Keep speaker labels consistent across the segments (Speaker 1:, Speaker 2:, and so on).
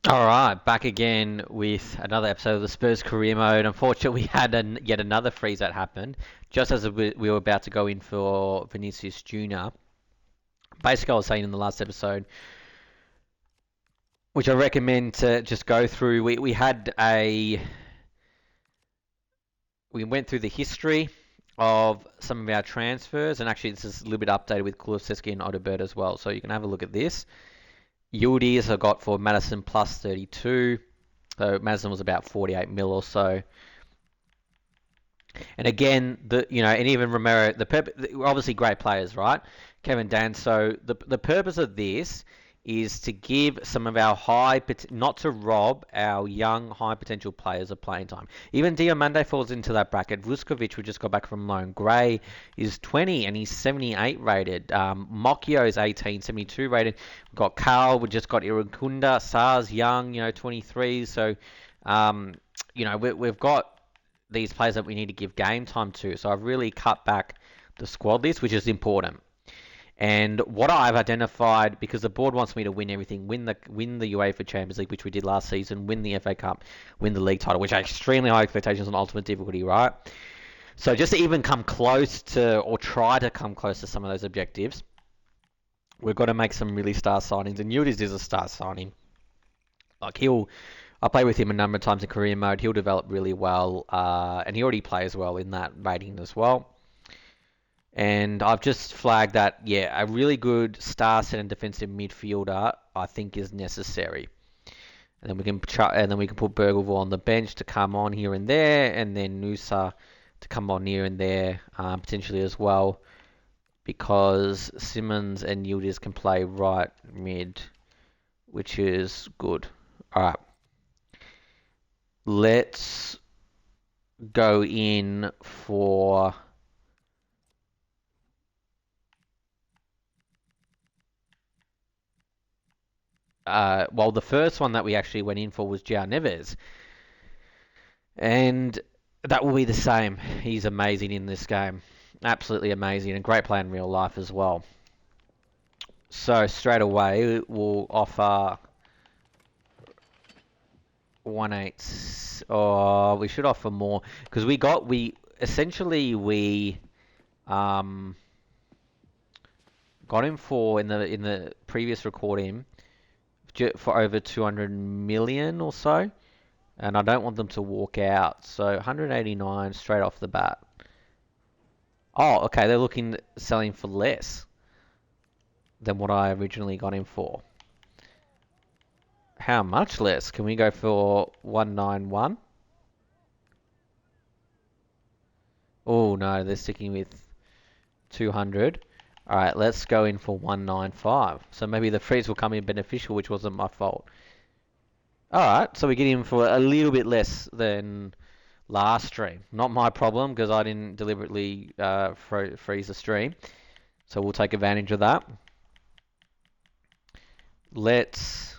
Speaker 1: All right, back again with another episode of the Spurs career mode. Unfortunately, we had yet another freeze that happened just as we were about to go in for Vinicius Jr. Basically, I was saying in the last episode, which I recommend to just go through. We went through the history of some of our transfers, and actually this is a little bit updated with Kulusevski and Odobert as well. So you can have a look at this. Yildiz I got for Madison plus 32. So Madison was about 48 mil or so. And again, and even Romero, obviously great players, right? Kevin Dan. So the purpose of this is to give some of our not to rob our young high potential players of playing time. Even Diomande falls into that bracket. Vuskovic, we just got back from loan. Gray is 20 and he's 78 rated. Mokio is 18, 72 rated. We've got Carl. We just got Irukunda. Sars young, 23. So, we've got these players that we need to give game time to. So I've really cut back the squad list, which is important. And what I've identified, because the board wants me to win everything, win the UEFA Champions League, which we did last season, win the FA Cup, win the league title, which are extremely high expectations on ultimate difficulty, right? So just to even come close to, or try to come close to some of those objectives, we've got to make some really star signings. And Yildiz is a star signing. Like I play with him a number of times in career mode. He'll develop really well, and he already plays well in that rating as well. And I've just flagged that, yeah, a really good star set and defensive midfielder I think is necessary. And then we can put Bergvall on the bench to come on here and there, and then Nusa to come on here and there potentially as well, because Simmons and Yildiz can play right mid, which is good. All right, let's go in for. Well, the first one that we actually went in for was João Neves, and that will be the same. He's amazing in this game, absolutely amazing, and great play in real life as well. So straight away we'll offer 1/8. Oh, we should offer more because we essentially we um got him for in the previous recording for over 200 million or so. And I don't want them to walk out. So 189 straight off the bat. Oh, okay, they're looking selling for less than what I originally got him for. How much less? Can we go for 191? Oh no, they're sticking with 200. All right, let's go in for 195. So maybe the freeze will come in beneficial, which wasn't my fault. All right, so we get him for a little bit less than last stream. Not my problem because I didn't deliberately freeze the stream. So we'll take advantage of that. Let's.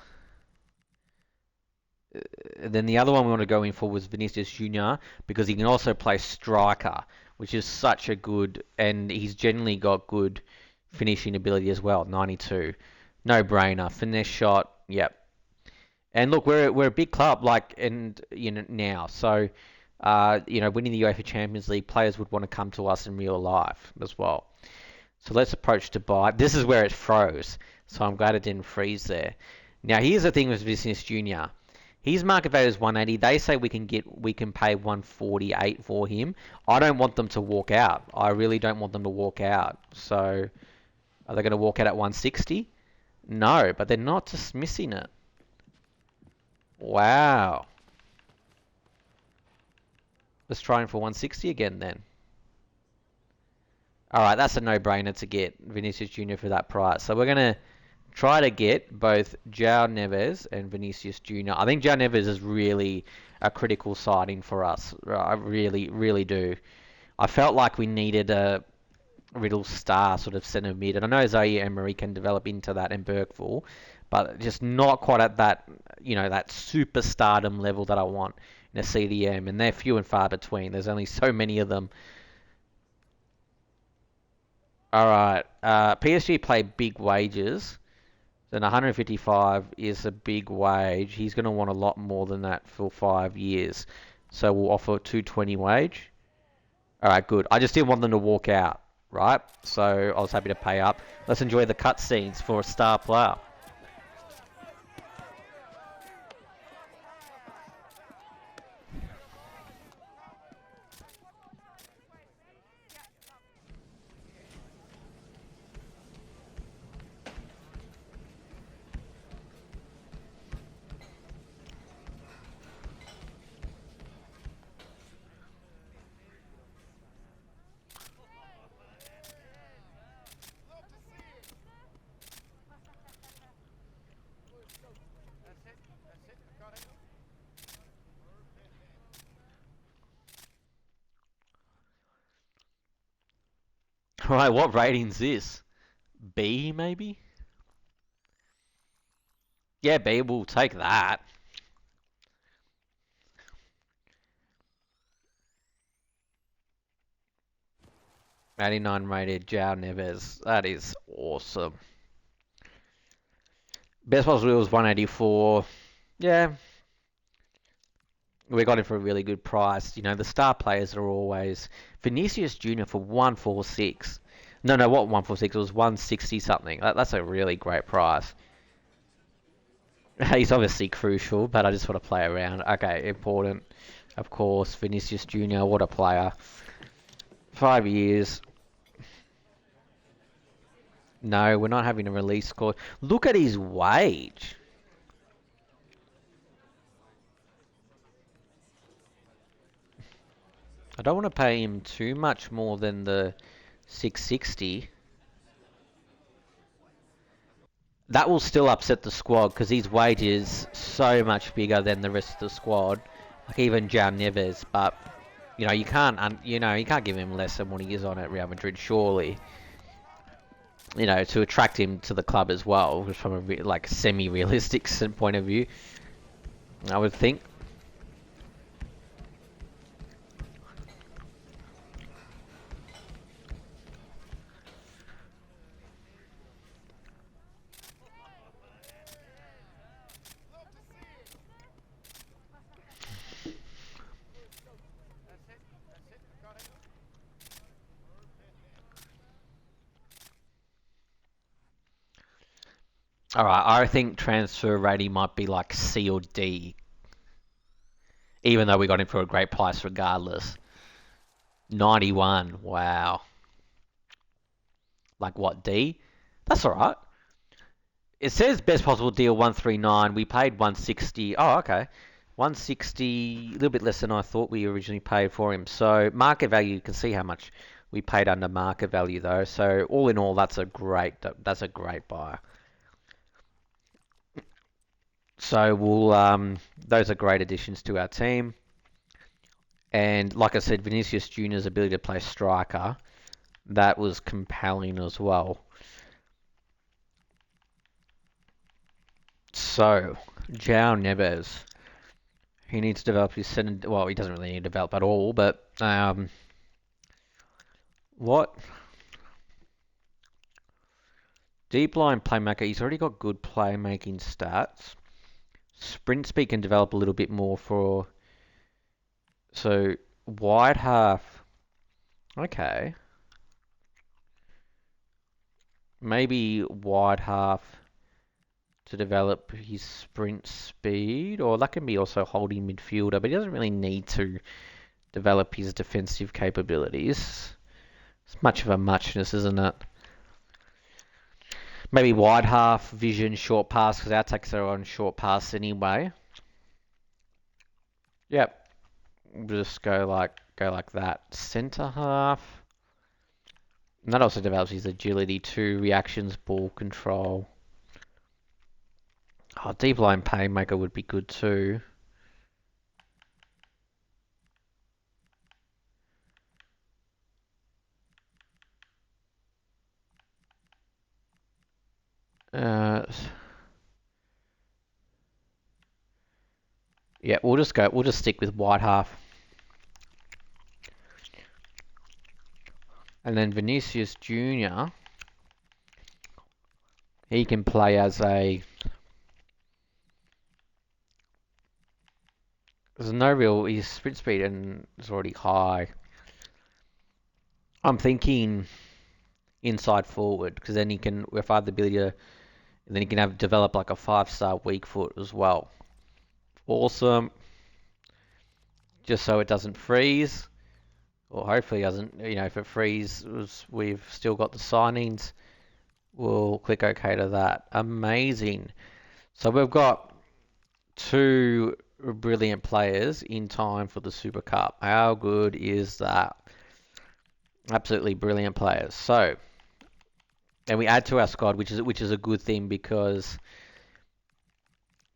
Speaker 1: Then the other one we want to go in for was Vinicius Jr. because he can also play striker, which is such a good, and he's generally got good finishing ability as well. 92, no brainer, finesse shot. Yep. And look, we're a big club, like, and now, so winning the UEFA Champions League, players would want to come to us in real life as well. So let's approach Dubai. This is where it froze. So I'm glad it didn't freeze there. Now here's the thing with Business Junior. His market value is 180. They say we can pay 148 for him. I don't want them to walk out. I really don't want them to walk out. So are they going to walk out at 160? No, but they're not dismissing it. Wow. Let's try him for 160 again then. All right, that's a no-brainer to get Vinicius Junior for that price. So we're going to try to get both João Neves and Vinicius Junior. I think João Neves is really a critical signing for us. I really, really do. I felt like we needed a real star sort of centre mid, and I know Zaire Emery can develop into that and Bergvall, but just not quite at that, that superstardom level that I want in a CDM, and they're few and far between. There's only so many of them. All right, PSG play big wages. Then 155 is a big wage. He's going to want a lot more than that for 5 years. So we'll offer 220 wage. All right, good. I just didn't want them to walk out, right? So I was happy to pay up. Let's enjoy the cutscenes for a star player. All right, what rating's this? B, maybe? Yeah, B, we'll take that. 89 rated João Neves. That is awesome. Best possible was 184. Yeah, we got him for a really good price. You know, the star players are always Vinicius Junior for 146. No, no, what 146? It was 160 something. That's a really great price. He's obviously crucial, but I just want to play around. Okay, important. Of course, Vinicius Junior. What a player. 5 years. No, we're not having a release clause. Look at his wage. I don't want to pay him too much more than the 660. That will still upset the squad because his wage is so much bigger than the rest of the squad. Like even João Neves, but you know you can't give him less than what he is on at Real Madrid, surely. You know, to attract him to the club as well, just from a like semi-realistic point of view, I would think. All right, I think transfer rating might be like C or D, even though we got him for a great price regardless. 91, wow. Like what, D? That's all right. It says best possible deal 139. We paid 160. Oh, okay. 160, a little bit less than I thought we originally paid for him. So market value, you can see how much we paid under market value though. So all in all, that's a great buy. So those are great additions to our team. And like I said, Vinicius Junior's ability to play striker, that was compelling as well. So, João Neves, he needs to develop his center. Well, he doesn't really need to develop at all, but what deep line playmaker? He's already got good playmaking stats. Sprint speed can develop a little bit more for. So wide half. Okay, maybe wide half to develop his sprint speed, or that can be also holding midfielder, but he doesn't really need to develop his defensive capabilities. It's much of a muchness, isn't it? Maybe wide half, vision, short pass, because our attacks are on short pass anyway. Yep. We'll just go like that. Centre half. And that also develops his agility too, reactions, ball control. Oh, deep line playmaker would be good too. Uh, yeah, we'll just stick with wide half. And then Vinicius Junior. He can play as a. There's no real. His sprint speed and is already high. I'm thinking inside forward because then he can, if I have the ability to, and then he can have develop like a 5-star weak foot as well. Awesome. Just so it doesn't freeze, or hopefully it doesn't. If it freezes, we've still got the signings. We'll click OK to that. Amazing. So we've got two brilliant players in time for the Super Cup. How good is that? Absolutely brilliant players. So, and we add to our squad, which is a good thing because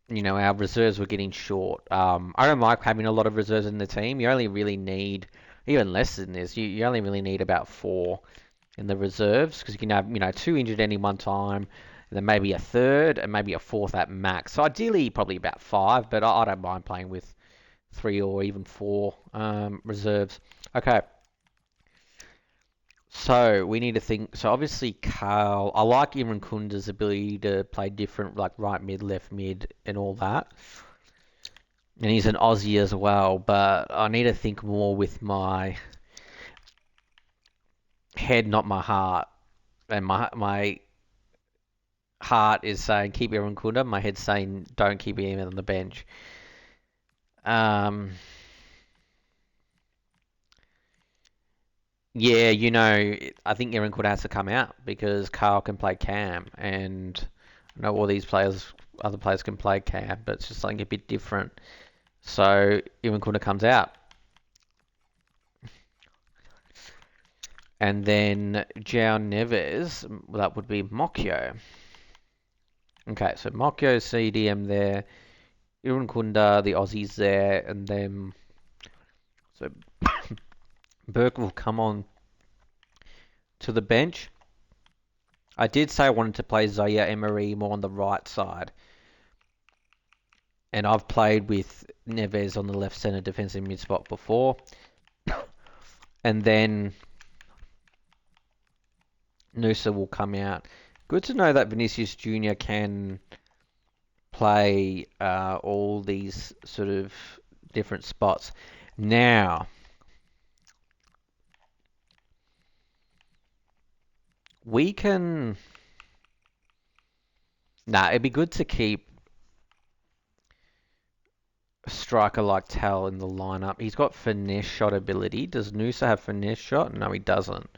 Speaker 1: our reserves were getting short. I don't like having a lot of reserves in the team. You only really need even less than this. You only really need about 4 in the reserves because you can have 2 injured any one time, and then maybe a third and maybe a fourth at max. So ideally probably about 5, but I don't mind playing with 3 or even 4 reserves. Okay. So we need to think. So obviously, Carl. I like Imran Kunda's ability to play different, like right mid, left mid, and all that. And he's an Aussie as well. But I need to think more with my head, not my heart. And my heart is saying keep Imran Kunda. My head's saying don't keep him on the bench. Um, yeah, I think Imran Kunda has to come out because Carl can play Cam, and I know all these players, other players can play Cam, but it's just something a bit different. So Ewan Kuna comes out. And then João Neves, that would be Mokyo. Okay, so Mokyo, CDM there. Irun Kunda, the Aussies there. And then, so Burke will come on to the bench. I did say I wanted to play Zaire Emery more on the right side. And I've played with Neves on the left centre defensive mid spot before. And then Noosa will come out. Good to know that Vinicius Jr. can play all these sort of different spots. Now, we can. It'd be good to keep a striker like Tal in the lineup. He's got finesse shot ability. Does Noosa have finesse shot? No, he doesn't.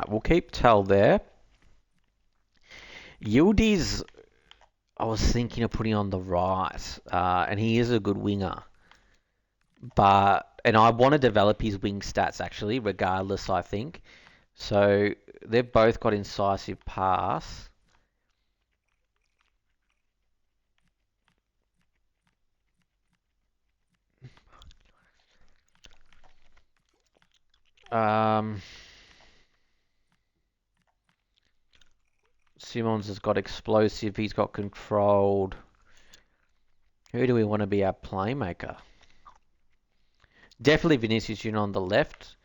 Speaker 1: We'll keep Tal there. Yildiz, I was thinking of putting on the right, and he is a good winger. And I want to develop his wing stats actually, regardless, I think. So they've both got incisive pass. Simons has got explosive. He's got controlled. Who do we want to be our playmaker? Definitely Vinicius Junior on the left.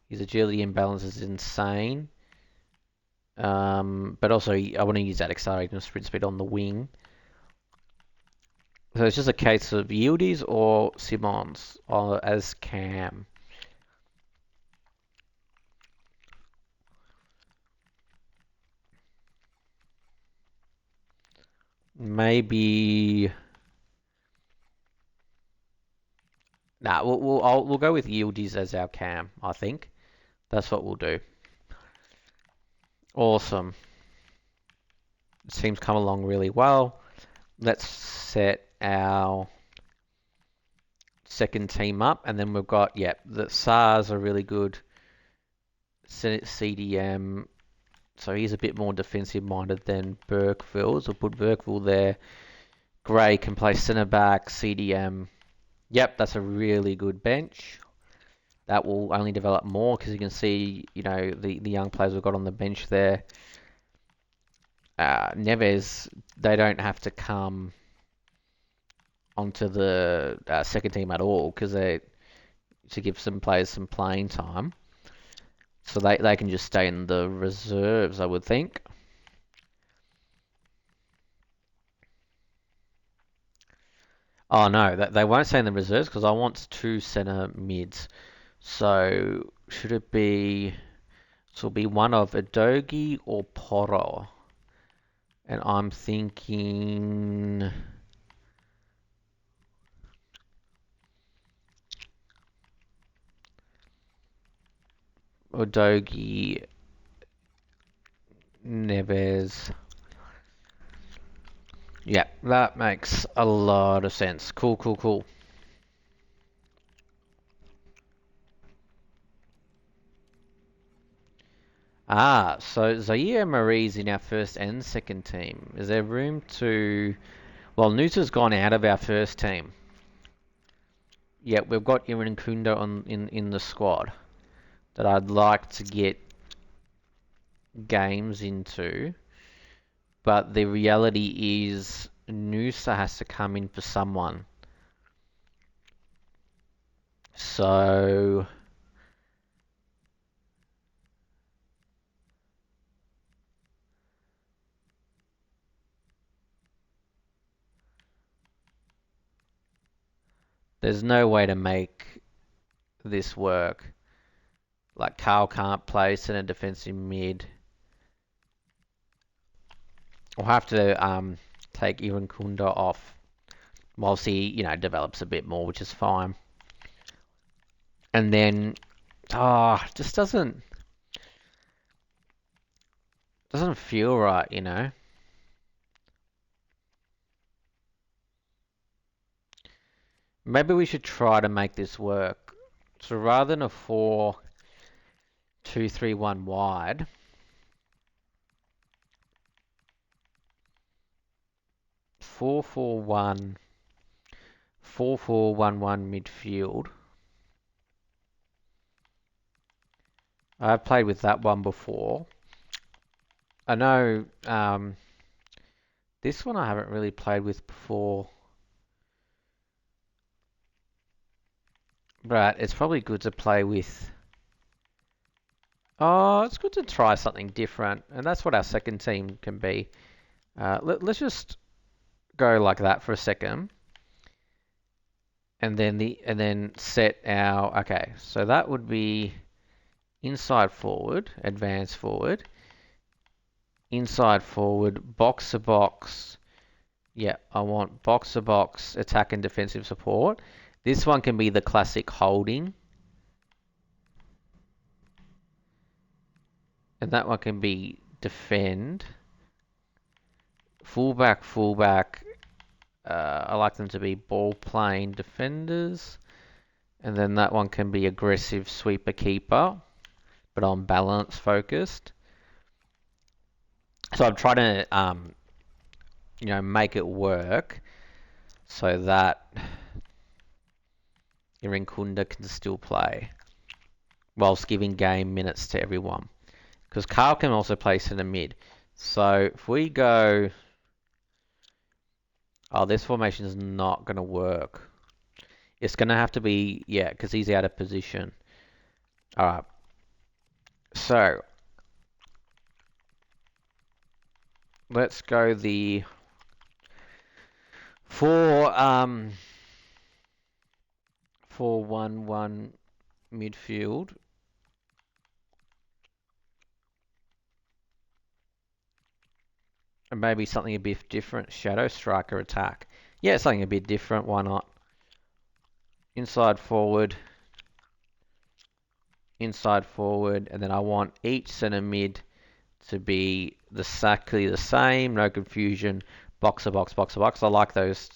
Speaker 1: His agility and balance is insane. But also, I want to use that accelerating and sprint speed on the wing. So it's just a case of Yildiz or Simons as Cam. Maybe. We'll go with Yildiz as our Cam. I think that's what we'll do. Awesome. Team's come along really well. Let's set our second team up, and then we've got the SARS are really good. CDM, so he's a bit more defensive minded than Burkeville. So we'll put Burkeville there. Gray can play centre back. CDM. Yep, that's a really good bench. That will only develop more because you can see, the young players we've got on the bench there. Neves, they don't have to come onto the second team at all because they to give some players some playing time. So they can just stay in the reserves, I would think. Oh no, they won't stay in the reserves because I want two centre mids. So should it be? So it'll be one of Adogi or Poro. And I'm thinking Odogi, Neves. Yeah, that makes a lot of sense. Cool, cool, cool. Ah, so Zaire Marie's in our first and second team. Is there room to... Well, Nusa's gone out of our first team. Yeah, we've got Iran Kunda in the squad that I'd like to get games into. But the reality is Nusa has to come in for someone. So there's no way to make this work. Like Carl can't play centre defensive mid. We'll have to take Iran Kunda off whilst he, develops a bit more, which is fine. And then, just doesn't feel right. Maybe we should try to make this work. So rather than a 4-2-3-1 wide, 4-4-1, 4-4-1-1 midfield. I've played with that one before. I know this one I haven't really played with before. But it's probably good to play with. Oh, it's good to try something different. And that's what our second team can be. Let's just go like that for a second. And then set our... Okay, so that would be inside forward, advance forward. Inside forward, box to box. Yeah, I want box to box, attack and defensive support. This one can be the classic holding. And that one can be defend. Fullback, fullback. I like them to be ball playing defenders. And then that one can be aggressive sweeper keeper, but on balance focused. So I'm trying to, make it work so that Irinkunda can still play whilst giving game minutes to everyone. Because Carl can also play centre mid. So if we go... Oh, this formation is not going to work. It's going to have to be... Yeah, because he's out of position. Alright. So... Let's go the... 4-1-1 midfield. And maybe something a bit different. Shadow striker attack. Yeah, something a bit different. Why not? Inside forward. Inside forward. And then I want each centre mid to be exactly the same. No confusion. Boxer, box, boxer, box. I like those,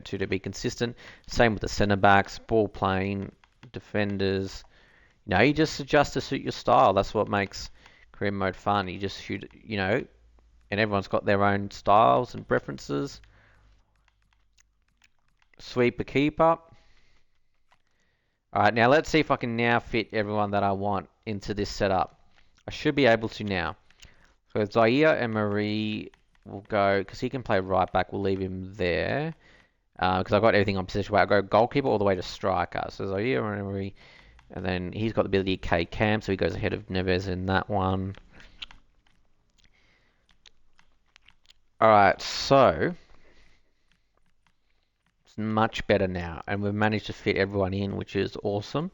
Speaker 1: two to be consistent. Same with the centre backs. Ball playing. Defenders. You just adjust to suit your style. That's what makes career mode fun. You just shoot, and everyone's got their own styles and preferences. Sweeper keeper. Alright, now let's see if I can now fit everyone that I want into this setup. I should be able to now. So Zaire and Marie will go, because he can play right back, we'll leave him there. Because I've got everything on position where I go goalkeeper all the way to striker. So Zaire and Marie And then he's got the ability to K Cam, so he goes ahead of Neves in that one. Alright, so it's much better now, and we've managed to fit everyone in, which is awesome.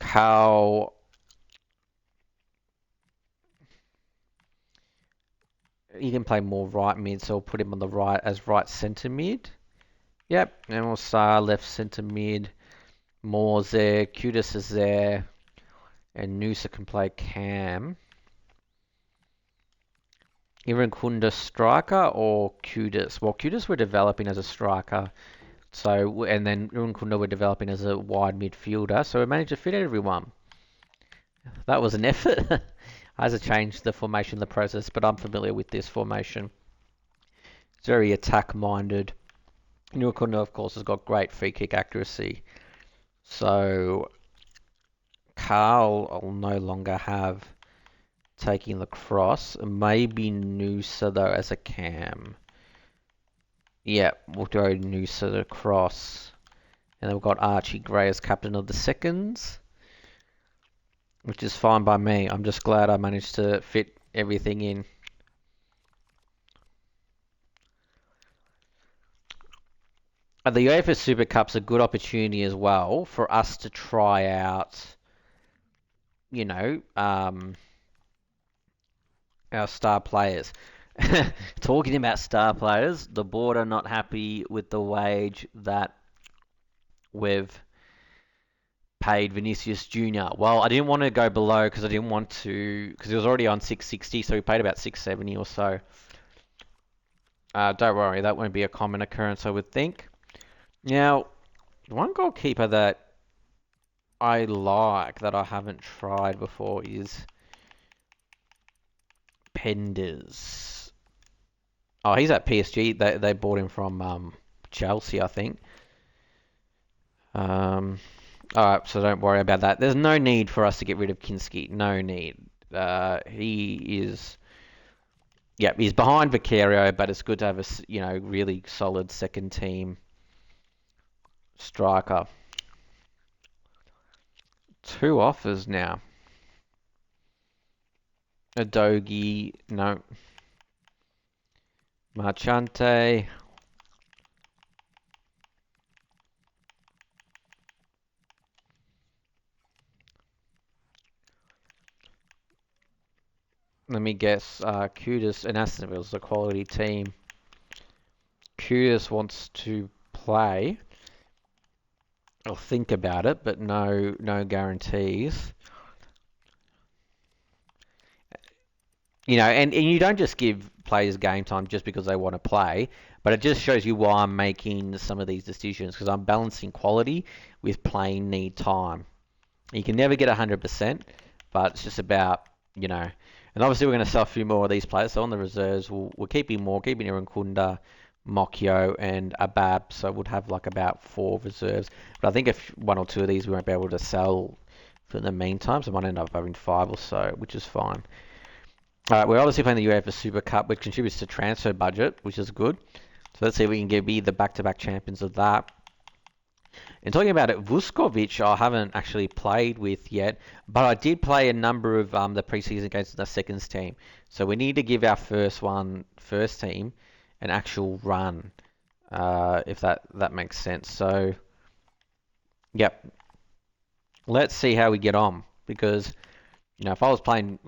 Speaker 1: How he can play more right mid, so we'll put him on the right as right centre mid. Yep, and we'll start left centre mid. Moore's there, Kudus is there, and Noosa can play Cam. Either Kunda striker or Kudus. Well, Kudus we're developing as a striker, so and then Kunda we're developing as a wide midfielder. So we managed to fit everyone. That was an effort. I had to change the formation in the process, but I'm familiar with this formation. It's very attack-minded. Kunda, of course, has got great free kick accuracy. So Carl will no longer have taking the cross. Maybe Noosa though as a cam. Yeah, we'll go Noosa the cross. And then we've got Archie Gray as captain of the seconds, which is fine by me. I'm just glad I managed to fit everything in. The UEFA Super Cup's a good opportunity as well for us to try out, you know, our star players. Talking about star players, the board are not happy with the wage that we've paid Vinicius Jr. Well, I didn't want to go below because I didn't want to, because he was already on 660, so we paid about 670 or so. Don't worry, that won't be a common occurrence, I would think. Now, one goalkeeper that I like that I haven't tried before is Penders. Oh, he's at PSG. They bought him from Chelsea, I think. Alright, so don't worry about that. There's no need for us to get rid of Kinski. No need. He is... Yep, he's behind Vicario, but it's good to have a really solid second team striker. 2 offers now. Adogi, no. Marchante. Let me guess. Kudus and Aston Villa's a quality team. Kudus wants to play. I'll think about it, but no guarantees. And you don't just give players game time just because they want to play, but it just shows you why I'm making some of these decisions, because I'm balancing quality with playing need time. You can never get 100%, but it's just about, and obviously we're going to sell a few more of these players, so on the reserves, we're keeping Aaron Kunda, Mokyo, and Abab, so we'll have like about 4 reserves. But I think if 1 or 2 of these we won't be able to sell for the meantime, so I might end up having 5 or so, which is fine. Alright, we're obviously playing the UEFA Super Cup, which contributes to transfer budget, which is good. So let's see if we can be the back-to-back champions of that. And talking about it, Vuskovic I haven't actually played with yet, but I did play a number of the preseason games in the seconds team. So we need to give our first team an actual run, if that makes sense. So, yep. Let's see how we get on, because if I was playing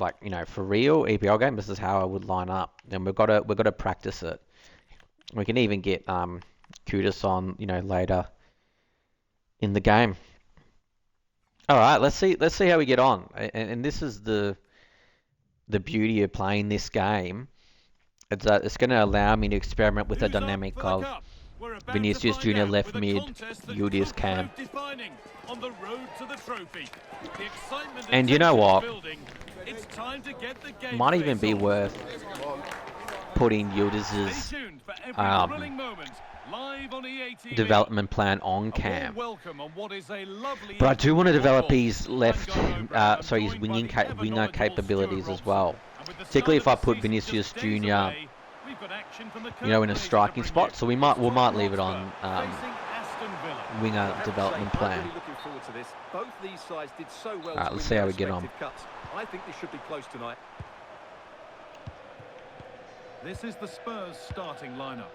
Speaker 1: for real EPL game, this is how I would line up. And we've got to practice it. We can even get Kudus on later in the game. All right, let's see how we get on. And this is the beauty of playing this game. It's that it's going to allow me to experiment with the dynamic of Vinicius Jr. left mid, Julius Cam. And you know what? Might even be worth putting Yildiz's development plan on Cam. But I do want to develop his his winger capabilities as well. Particularly if I put Vinicius Jr. in a striking spot. So we might leave it on winger development plan.
Speaker 2: I'm really looking forward to this. Both these sides did so well.
Speaker 1: All right,
Speaker 2: to
Speaker 1: let's
Speaker 2: win
Speaker 1: see how
Speaker 2: their
Speaker 1: we get on.
Speaker 2: respective cups. I think this should be close tonight.
Speaker 3: This is the Spurs starting lineup.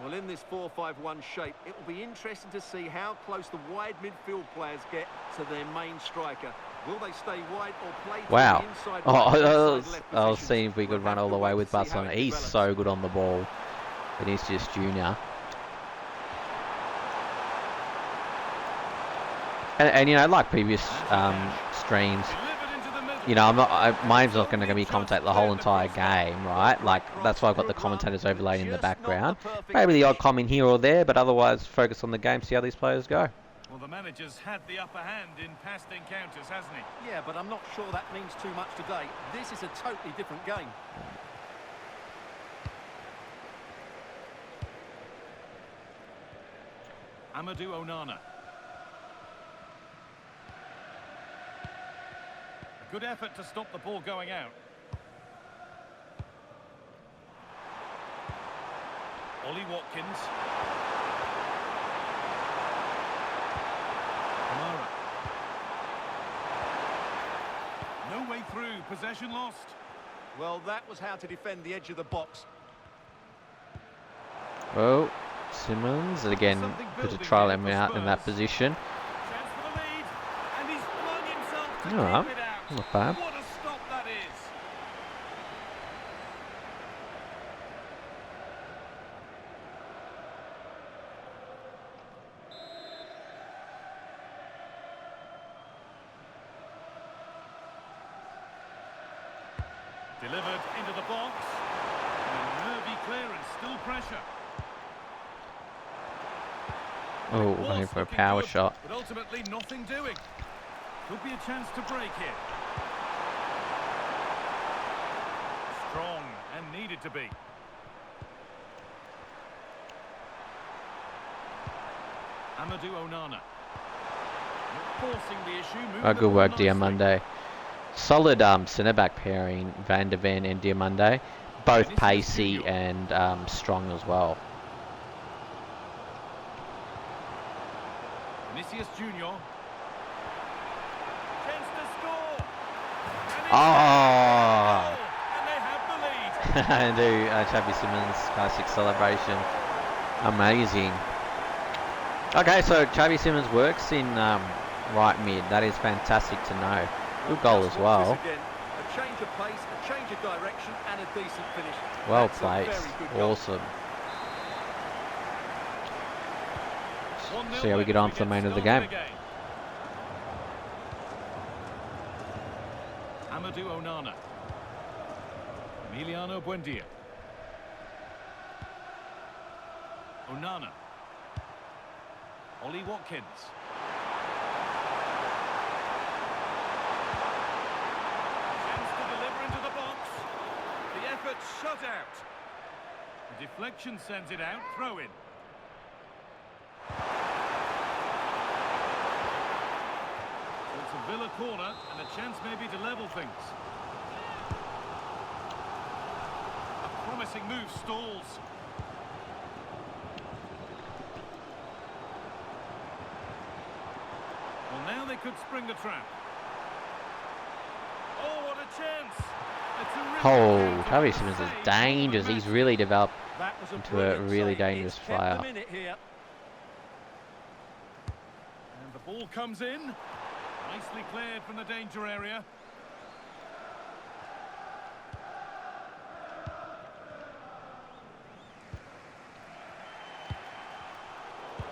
Speaker 2: Well, in this 4-5-1 shape, it will be interesting to see how close the wide midfield players get to their main striker. Will they stay wide or play to the inside right, inside left
Speaker 1: I was
Speaker 2: positions?
Speaker 1: seeing if we could run all the way with Barcelona. He's so good on the ball. Vinicius Junior. And you know, like previous streams, you know, mine's not going to be commentate the whole entire game, right? Like, that's why I've got the commentators overlaid in the background. Maybe the odd comment here or there, but otherwise focus on the game, see how these players go.
Speaker 3: Well, the manager's had the upper hand in past encounters, hasn't he?
Speaker 2: Yeah, but I'm not sure that means too much today. This is a totally different game.
Speaker 3: Amadou Onana. A good effort to stop the ball going out. Ollie Watkins. Kamara. No way through, possession lost.
Speaker 2: Well, that was how to defend the edge of the box.
Speaker 1: Oh, Simmons, again, good to trial him out in that position.
Speaker 3: Chance for the lead, and he's flung himself to
Speaker 1: Alright,
Speaker 3: keep it out.
Speaker 1: not bad.
Speaker 3: What a stop that is. Delivered into the box. And nervy clearance, still pressure.
Speaker 1: Oh, going for a power shot.
Speaker 3: But ultimately nothing doing. Could be a chance to break here. Strong and needed to be. Amadou Onana. Not forcing the issue.
Speaker 1: Good work, Diamande. Solid centre-back pairing, Van de Ven and Diamande. Both pacey and strong as well.
Speaker 3: Vinicius Junior. Chance to score.
Speaker 1: Oh!
Speaker 3: And they have the lead.
Speaker 1: And do Xavi Simmons classic celebration. Amazing. Okay, so Xavi Simmons works in right mid. That is fantastic to know. Good goal as well.
Speaker 2: A change of pace, a change of direction, and a decent finish.
Speaker 1: Well played. Awesome. See how we get on to the main of the game.
Speaker 3: Amadou Onana. Emiliano Buendia. Onana. Ollie Watkins. Chance to deliver into the box. The effort shut out. The deflection sends it out. Throw in. It's a Villa corner and a chance maybe to level things. A promising move stalls. Well, now they could spring the trap. Oh, what a chance!
Speaker 1: Oh, Xavi Simmons is dangerous. He's really developed into a really dangerous player.
Speaker 3: And the ball comes in. Nicely cleared from the danger area.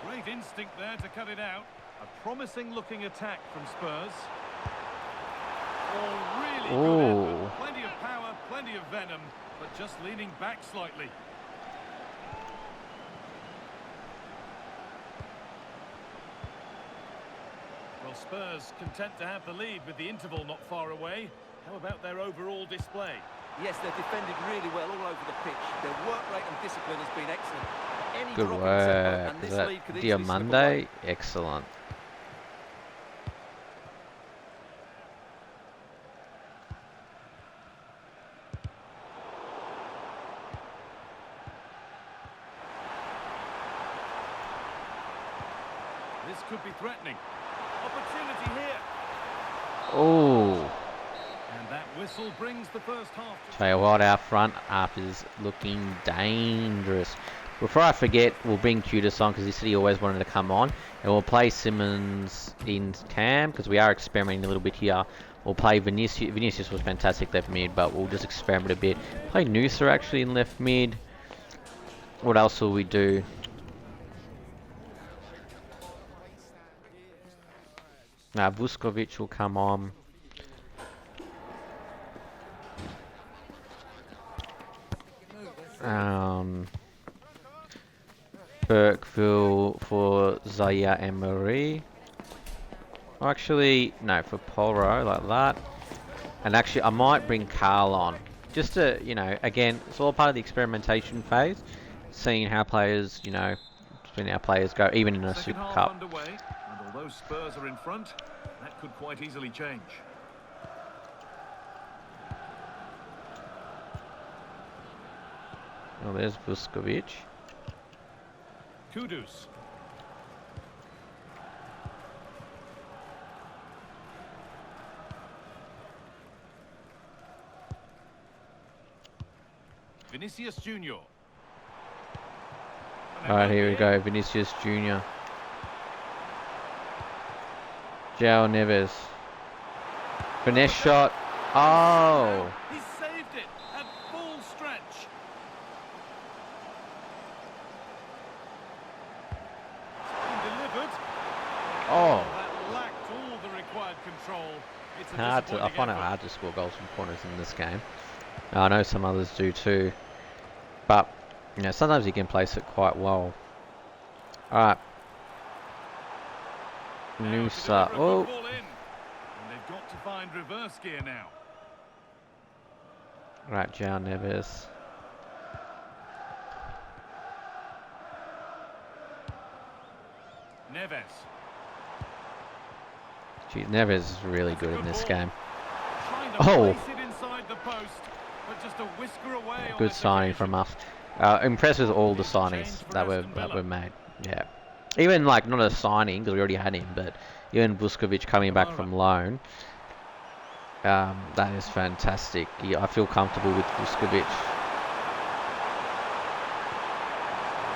Speaker 3: Great instinct there to cut it out. A promising looking attack from Spurs. Oh, really good effort. Plenty of power, plenty of venom, but just leaning back slightly. Well, Spurs content to have the lead with the interval not far away. How about their overall display?
Speaker 2: Yes, they've defended really well all over the pitch. Their work rate and discipline has been excellent. Any
Speaker 1: Good
Speaker 2: drop in tempo,
Speaker 1: work.
Speaker 2: and this
Speaker 1: Is that
Speaker 2: lead could easily slip
Speaker 1: Diamande?
Speaker 2: away.
Speaker 1: Excellent.
Speaker 3: could be threatening. Opportunity here.
Speaker 1: Oh.
Speaker 3: And that whistle brings the first half to...
Speaker 1: Tell you what, our front half is looking dangerous. Before I forget, we'll bring Judas on because he said he always wanted to come on. And we'll play Simmons in Cam because we are experimenting a little bit here. We'll play Vinicius. Vinicius was fantastic left mid, but we'll just experiment a bit. Play Noosa actually in left mid. What else will we do? Vuskovic will come on. Burkeville for Zaya and Marie. Or actually, no, for Poro, like that. And actually, I might bring Carl on. Just to, you know, again, it's all part of the experimentation phase. Seeing how players, you know, between our players go, even in a
Speaker 3: Second
Speaker 1: Super
Speaker 3: half
Speaker 1: Cup.
Speaker 3: underway, and although Spurs are in front, that could quite easily change.
Speaker 1: Oh, there's Vuskovic.
Speaker 3: Kudus. Vinicius Junior.
Speaker 1: Alright, here we go. Vinicius Junior. João Neves. Finesse shot. Oh!
Speaker 3: He saved it at full stretch. Delivered.
Speaker 1: Oh!
Speaker 3: That lacked all the required control. It's a
Speaker 1: I
Speaker 3: disappointing
Speaker 1: find it
Speaker 3: effort.
Speaker 1: hard to score goals from corners in this game. I know some others do too. But, you know, sometimes you can place it quite well. Alright.
Speaker 3: Now to
Speaker 1: Noosa.
Speaker 3: deliver a good
Speaker 1: Oh!
Speaker 3: ball in. And they've got to find reverse gear now.
Speaker 1: Right, João Neves.
Speaker 3: Neves.
Speaker 1: Gee, Neves is really
Speaker 3: That's a
Speaker 1: good in
Speaker 3: good
Speaker 1: this
Speaker 3: ball.
Speaker 1: game.
Speaker 3: Trying to
Speaker 1: Oh.
Speaker 3: place it inside the post, but just a whisker away on
Speaker 1: Good
Speaker 3: this
Speaker 1: signing
Speaker 3: occasion.
Speaker 1: from us. Impressed with all the
Speaker 3: It's a change
Speaker 1: signings
Speaker 3: for
Speaker 1: that
Speaker 3: Aston
Speaker 1: were
Speaker 3: Villa.
Speaker 1: made. Yeah. Even like not a signing because we already had him, but even Vuskovic coming back from loan. That is fantastic. Yeah, I feel comfortable with Vuskovic.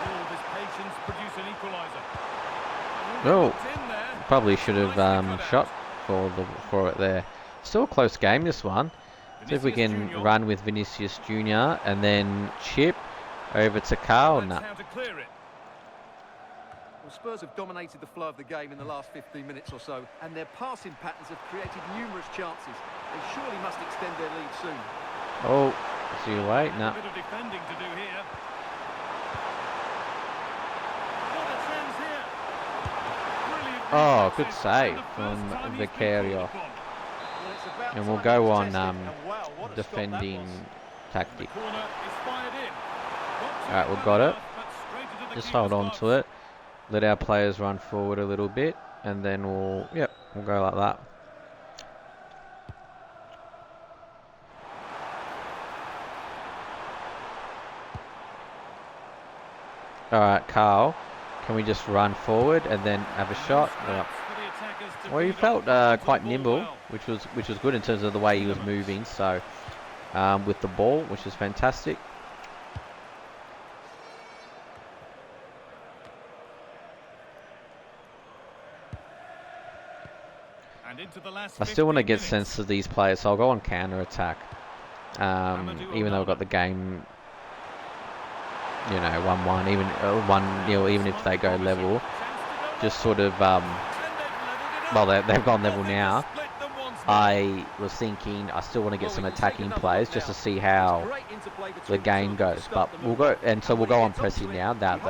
Speaker 3: All this patience produce an equaliser.
Speaker 1: Oh,
Speaker 3: It's in there.
Speaker 1: probably should have
Speaker 3: Nicely cut
Speaker 1: shot
Speaker 3: out.
Speaker 1: for it there. Still a close game, this one. See if we
Speaker 3: Vinicius
Speaker 1: can
Speaker 3: Junior.
Speaker 1: run with Vinicius Junior and then chip over to Carl.
Speaker 3: That's
Speaker 1: Nah.
Speaker 3: how to clear it.
Speaker 2: Well, Spurs have dominated the flow of the game in the last 15 minutes or so, and their passing patterns have created numerous chances. They surely must extend their lead soon.
Speaker 1: Oh, see you wait.
Speaker 3: A
Speaker 1: No.
Speaker 3: bit of defending to do here. What a chance here. Brilliant
Speaker 1: Oh, good
Speaker 3: reflexes,
Speaker 1: save
Speaker 3: and the first
Speaker 1: from
Speaker 3: time he's been
Speaker 1: Vicario.
Speaker 3: called upon.
Speaker 2: Well, it's about
Speaker 1: And we'll
Speaker 2: time
Speaker 1: go
Speaker 2: it was
Speaker 1: on
Speaker 2: tested, and wow, what a stop that
Speaker 1: defending
Speaker 2: was.
Speaker 1: tactic.
Speaker 3: The corner is fired in. Not
Speaker 1: Alright, we've
Speaker 3: well
Speaker 1: got it.
Speaker 3: enough, but straight into the
Speaker 1: Just
Speaker 3: keeper's
Speaker 1: hold on
Speaker 3: gloves.
Speaker 1: to it. Let our players run forward a little bit, and then we'll go like that. Alright, Carl, can we just run forward and then have a shot? Yeah.
Speaker 3: For the attackers to
Speaker 1: Well, he
Speaker 3: feed
Speaker 1: felt
Speaker 3: off
Speaker 1: quite
Speaker 3: the ball
Speaker 1: nimble,
Speaker 3: well.
Speaker 1: which was good in terms of the way he was moving. So with the ball, which is fantastic.
Speaker 3: And into the last
Speaker 1: I still want to
Speaker 3: 15
Speaker 1: get
Speaker 3: minutes.
Speaker 1: sense of these players, so I'll go on counter attack. Even though I've got the game, you know, 1-1, even 1-0, even if they go level, just sort of well, they've gone level now. I was thinking I still want to get some attacking plays just to see how the game goes. But we'll go, and so we'll go on pressing now that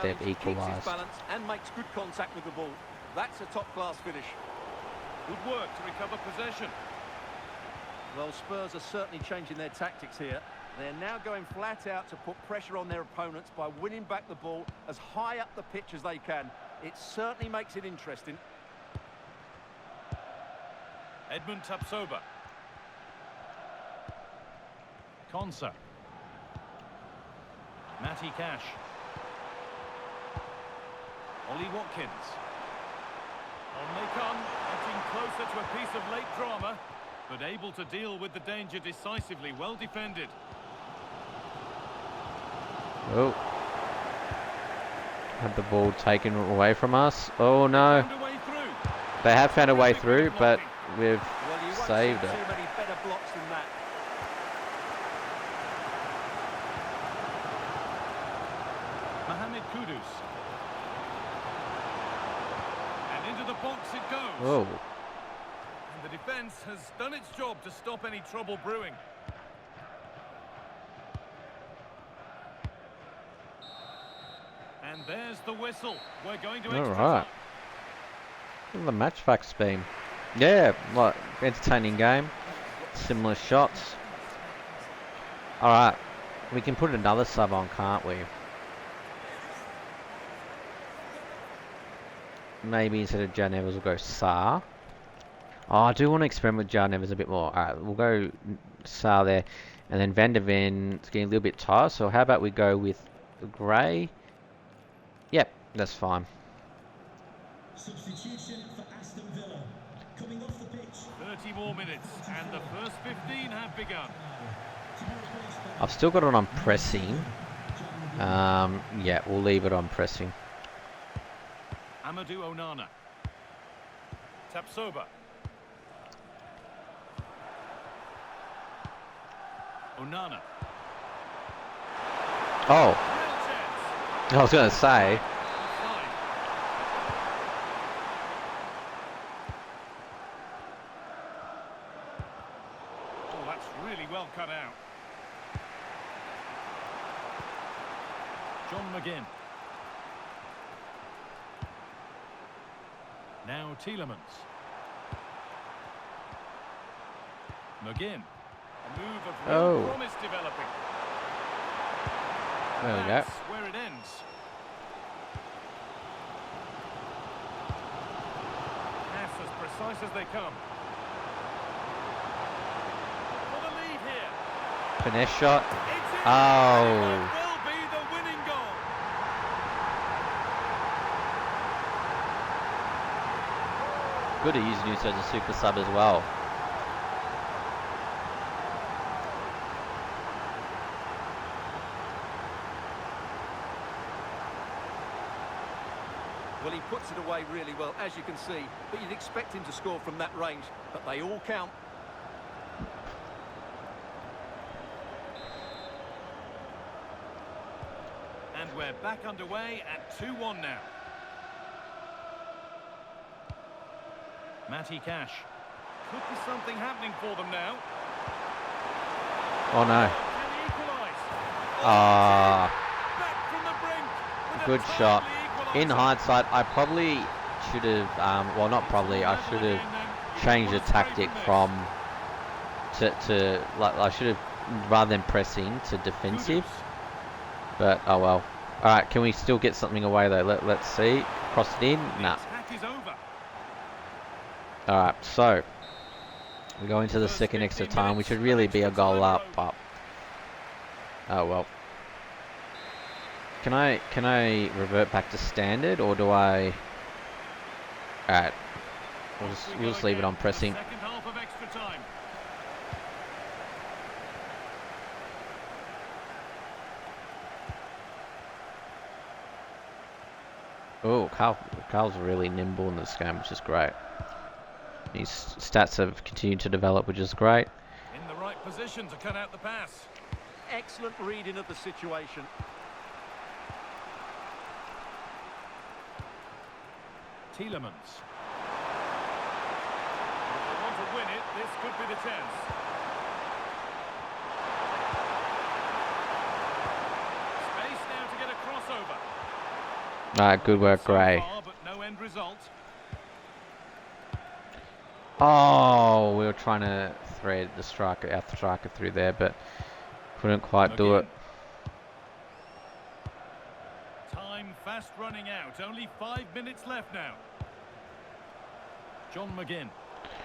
Speaker 1: they've equalised.
Speaker 2: And makes good contact with the ball. That's a top-class finish.
Speaker 3: Good work to recover possession.
Speaker 2: Well, Spurs are certainly changing their tactics here. They're now going flat out to put pressure on their opponents by winning back the ball as high up the pitch as they can. It certainly makes it interesting.
Speaker 3: Edmund Tapsoba. Konsa. Matty Cash. Ollie Watkins. On they come, getting closer to a piece of late drama, but able to deal with the danger decisively. Well defended.
Speaker 1: Oh. Had the ball taken away from us. Oh no.
Speaker 3: Found a way through.
Speaker 1: They have found a way through, but we've
Speaker 2: Well, you won't
Speaker 1: saved
Speaker 2: see
Speaker 1: it.
Speaker 2: too many better blocks than that.
Speaker 3: Mohamed Kudus. And into the box it goes.
Speaker 1: Oh.
Speaker 3: And the defence has done its job to stop any trouble brewing. And there's the whistle. We're going to extra
Speaker 1: Alright.
Speaker 3: time.
Speaker 1: The match facts been. Yeah, like entertaining game. Similar shots. Alright. We can put another sub on, can't we? Maybe instead of Jan Evers we'll go Saar. Oh, I do want to experiment with Jan Evers a bit more. Alright, we'll go Saar there. And then Van der Ven, it's getting a little bit tight. So how about we go with Gray? Yep, that's fine.
Speaker 4: Substitution for Aston Villa. Coming off the pitch.
Speaker 3: 30 more minutes, and the first 15 have begun.
Speaker 1: I've still got it on pressing. Yeah, we'll leave it on pressing.
Speaker 3: Amadou Onana. Tapsoba. Onana.
Speaker 1: Oh,
Speaker 3: Real chance.
Speaker 1: I was going to say.
Speaker 3: Offside. Oh, that's really well cut out. John McGinn. Now Tielemans. McGinn. A move of real
Speaker 1: Oh.
Speaker 3: promise developing.
Speaker 1: There we go.
Speaker 3: That's where it ends. Pass as precise as they come. For the lead here.
Speaker 1: Finesse shot.
Speaker 3: It's in.
Speaker 1: Oh.
Speaker 3: And it will be the winning goal.
Speaker 1: Good at using Nunes as a super sub as well.
Speaker 2: Well, he puts it away really well, as you can see. But you'd expect him to score from that range. But they all count.
Speaker 3: And we're back underway at 2-1 now. Matty Cash. Could be something happening for them now.
Speaker 1: Oh no.
Speaker 3: Can he equalise?
Speaker 1: Ah,
Speaker 3: Back from the brink with a
Speaker 1: good shot.
Speaker 3: timely
Speaker 1: In
Speaker 3: equaliser.
Speaker 1: hindsight, I probably should have, well not probably, I should have changed the tactic from to like I should have, rather than pressing, to defensive. But oh well. Alright, can we still get something away though? Let's see. Cross it in? Nah.
Speaker 3: Attack is over.
Speaker 1: Alright, so we go into the
Speaker 3: First
Speaker 1: second extra
Speaker 3: 15
Speaker 1: time. We
Speaker 3: minutes,
Speaker 1: should really be a
Speaker 3: extra
Speaker 1: goal
Speaker 3: time
Speaker 1: up,
Speaker 3: road.
Speaker 1: but oh well. Can I revert back to standard, or do I? Alright, we'll just leave it on pressing.
Speaker 3: Second half of extra time.
Speaker 1: Oh, Carl's really nimble in this game, which is great. His stats have continued to develop, which is great.
Speaker 3: In the right position to cut out the pass.
Speaker 2: Excellent reading of the situation.
Speaker 3: Tielemans. If they want to win it, this could be the chance. Space now to get a crossover.
Speaker 1: Alright, good work,
Speaker 3: So
Speaker 1: Gray.
Speaker 3: far, but no end result.
Speaker 1: Oh, we were trying to thread our striker through there, but couldn't quite do it.
Speaker 3: Time fast running out. Only 5 minutes left now. John McGinn.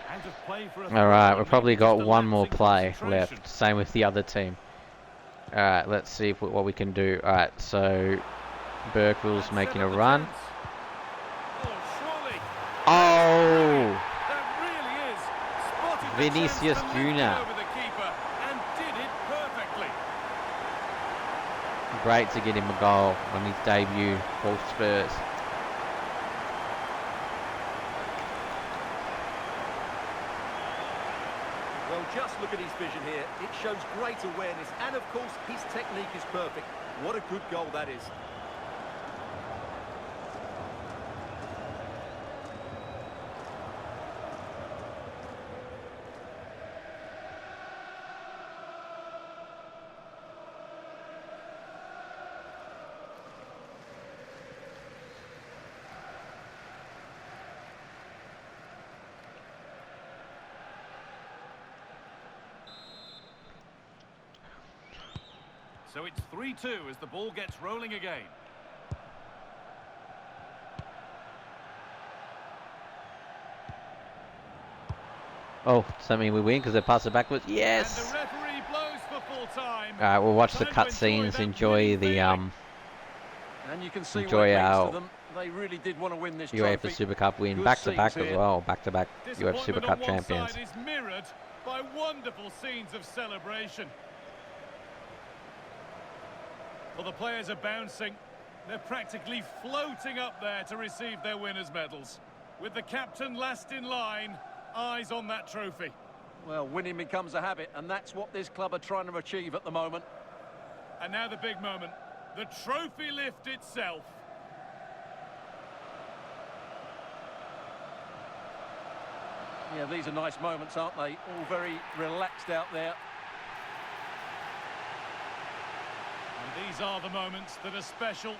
Speaker 3: Out of play for a
Speaker 1: Alright, we've probably
Speaker 3: Just
Speaker 1: got
Speaker 3: a
Speaker 1: one more
Speaker 3: lapse in
Speaker 1: play
Speaker 3: concentration.
Speaker 1: left. Same with the other team. Alright, let's see what we can do. Alright, so Burkville's
Speaker 3: That's
Speaker 1: making
Speaker 3: set
Speaker 1: a
Speaker 3: up the
Speaker 1: run.
Speaker 3: chance. Oh, surely.
Speaker 1: Oh,
Speaker 3: That really is. Spotted the
Speaker 1: Vinicius
Speaker 3: chance to lift it
Speaker 1: Jr.
Speaker 3: over the keeper and did it perfectly.
Speaker 1: Great to get him a goal on his debut for Spurs.
Speaker 2: Well, just look at his vision here. It shows great awareness, and of course, his technique is perfect. What a good goal that is.
Speaker 3: So it's 3-2 as the ball gets rolling again.
Speaker 1: Oh, does that mean we win because they pass it backwards?
Speaker 3: And
Speaker 1: Yes.
Speaker 3: the referee blows for full time.
Speaker 1: All right, we'll watch the
Speaker 3: Time to
Speaker 1: cutscenes.
Speaker 3: that
Speaker 1: Enjoy
Speaker 3: winning
Speaker 1: the
Speaker 3: feeling.
Speaker 2: And you can see what
Speaker 1: enjoy
Speaker 2: it means
Speaker 1: our
Speaker 2: to them. They really did want to win this
Speaker 1: UEFA
Speaker 2: trophy.
Speaker 1: Super Cup win,
Speaker 2: Good
Speaker 1: back to back
Speaker 2: scenes
Speaker 1: as
Speaker 2: here.
Speaker 1: well, back to back UEFA Super
Speaker 3: Disappointment
Speaker 1: Cup
Speaker 3: on one
Speaker 1: champions.
Speaker 3: side is mirrored by wonderful scenes of celebration. Well, the players are bouncing. They're practically floating up there to receive their winners' medals. With the captain last in line, eyes on that trophy.
Speaker 2: Well, winning becomes a habit, and that's what this club are trying to achieve at the moment.
Speaker 3: And now the big moment, the trophy lift itself.
Speaker 2: Yeah, these are nice moments, aren't they? All very relaxed out there.
Speaker 3: And these are the moments that are special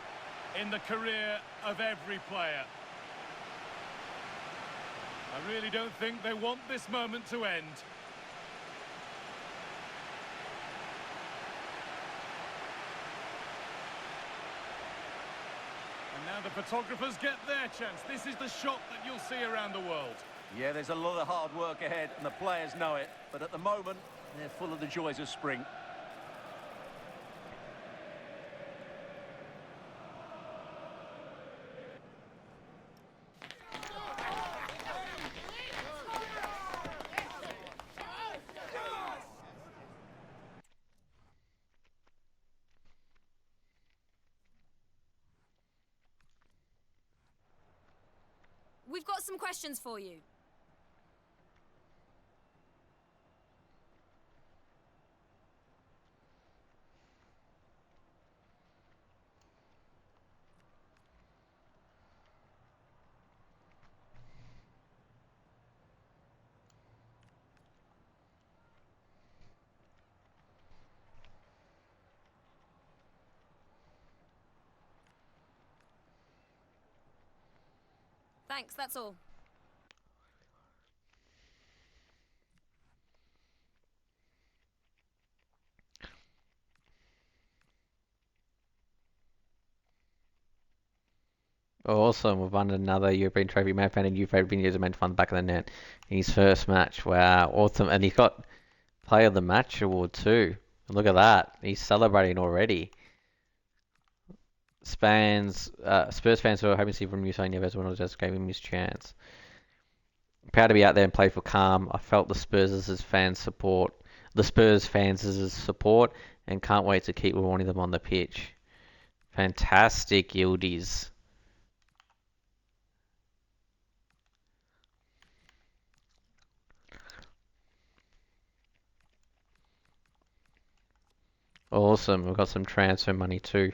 Speaker 3: in the career of every player. I really don't think they want this moment to end. And now the photographers get their chance. This is the shot that you'll see around the world.
Speaker 2: Yeah, there's a lot of hard work ahead, and the players know it. But at the moment, they're full of the joys of spring.
Speaker 5: We've got some questions for you. Thanks, that's all.
Speaker 1: Awesome, we've won another European trophy. Man found a new favourite videos made fun the back of the net in his first match. Wow, awesome. And he got Player of the Match award too. Look at that. He's celebrating already. Spurs fans who are hoping to see from New Zealand everyone just gave him his chance. Proud to be out there and play for calm. I felt the Spurs fans' support, and can't wait to keep rewarding them on the pitch. Fantastic, Yildiz. Awesome. We've got some transfer money too.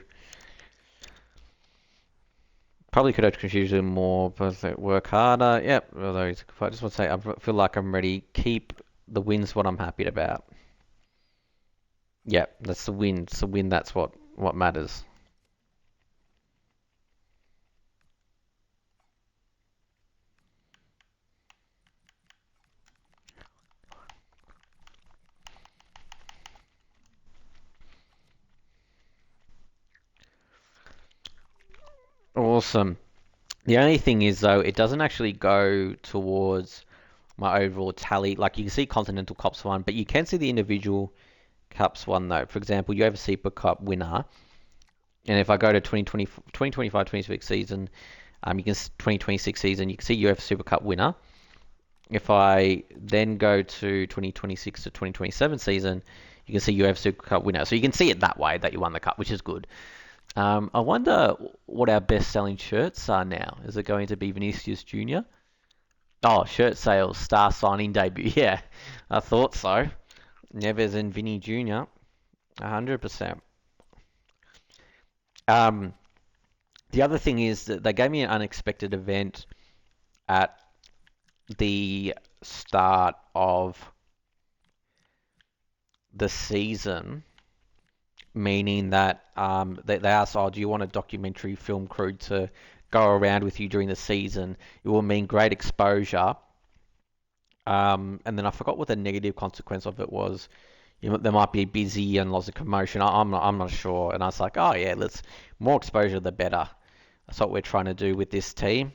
Speaker 1: Probably could have confused him more, but work harder. Yep. Although I just want to say, I feel like I'm ready. Keep the wins what I'm happy about. Yep, that's the win. It's the win. That's what matters. Awesome. The only thing is though, it doesn't actually go towards my overall tally. Like you can see Continental Cups won, but you can see the individual cups won though. For example, you have a Super Cup winner, and if I go to 2020, 2025, 26 season, You can 2026 season. You can see UEFA Super Cup winner. If I then go to 2026 to 2027 season, you can see UEFA Super Cup winner. So you can see it that way that you won the cup, which is good. I wonder what our best-selling shirts are now. Is it going to be Vinicius Jr.? Oh, shirt sales, star signing debut. Yeah, I thought so. Neves and Vinny Jr. 100%. The other thing is that they gave me an unexpected event at the start of the season, meaning that they asked, "Oh, do you want a documentary film crew to go around with you during the season? It will mean great exposure." And then I forgot what the negative consequence of it was. They might be busy and lots of commotion. I'm not sure. And I was like, oh yeah, let's more exposure the better. That's what we're trying to do with this team.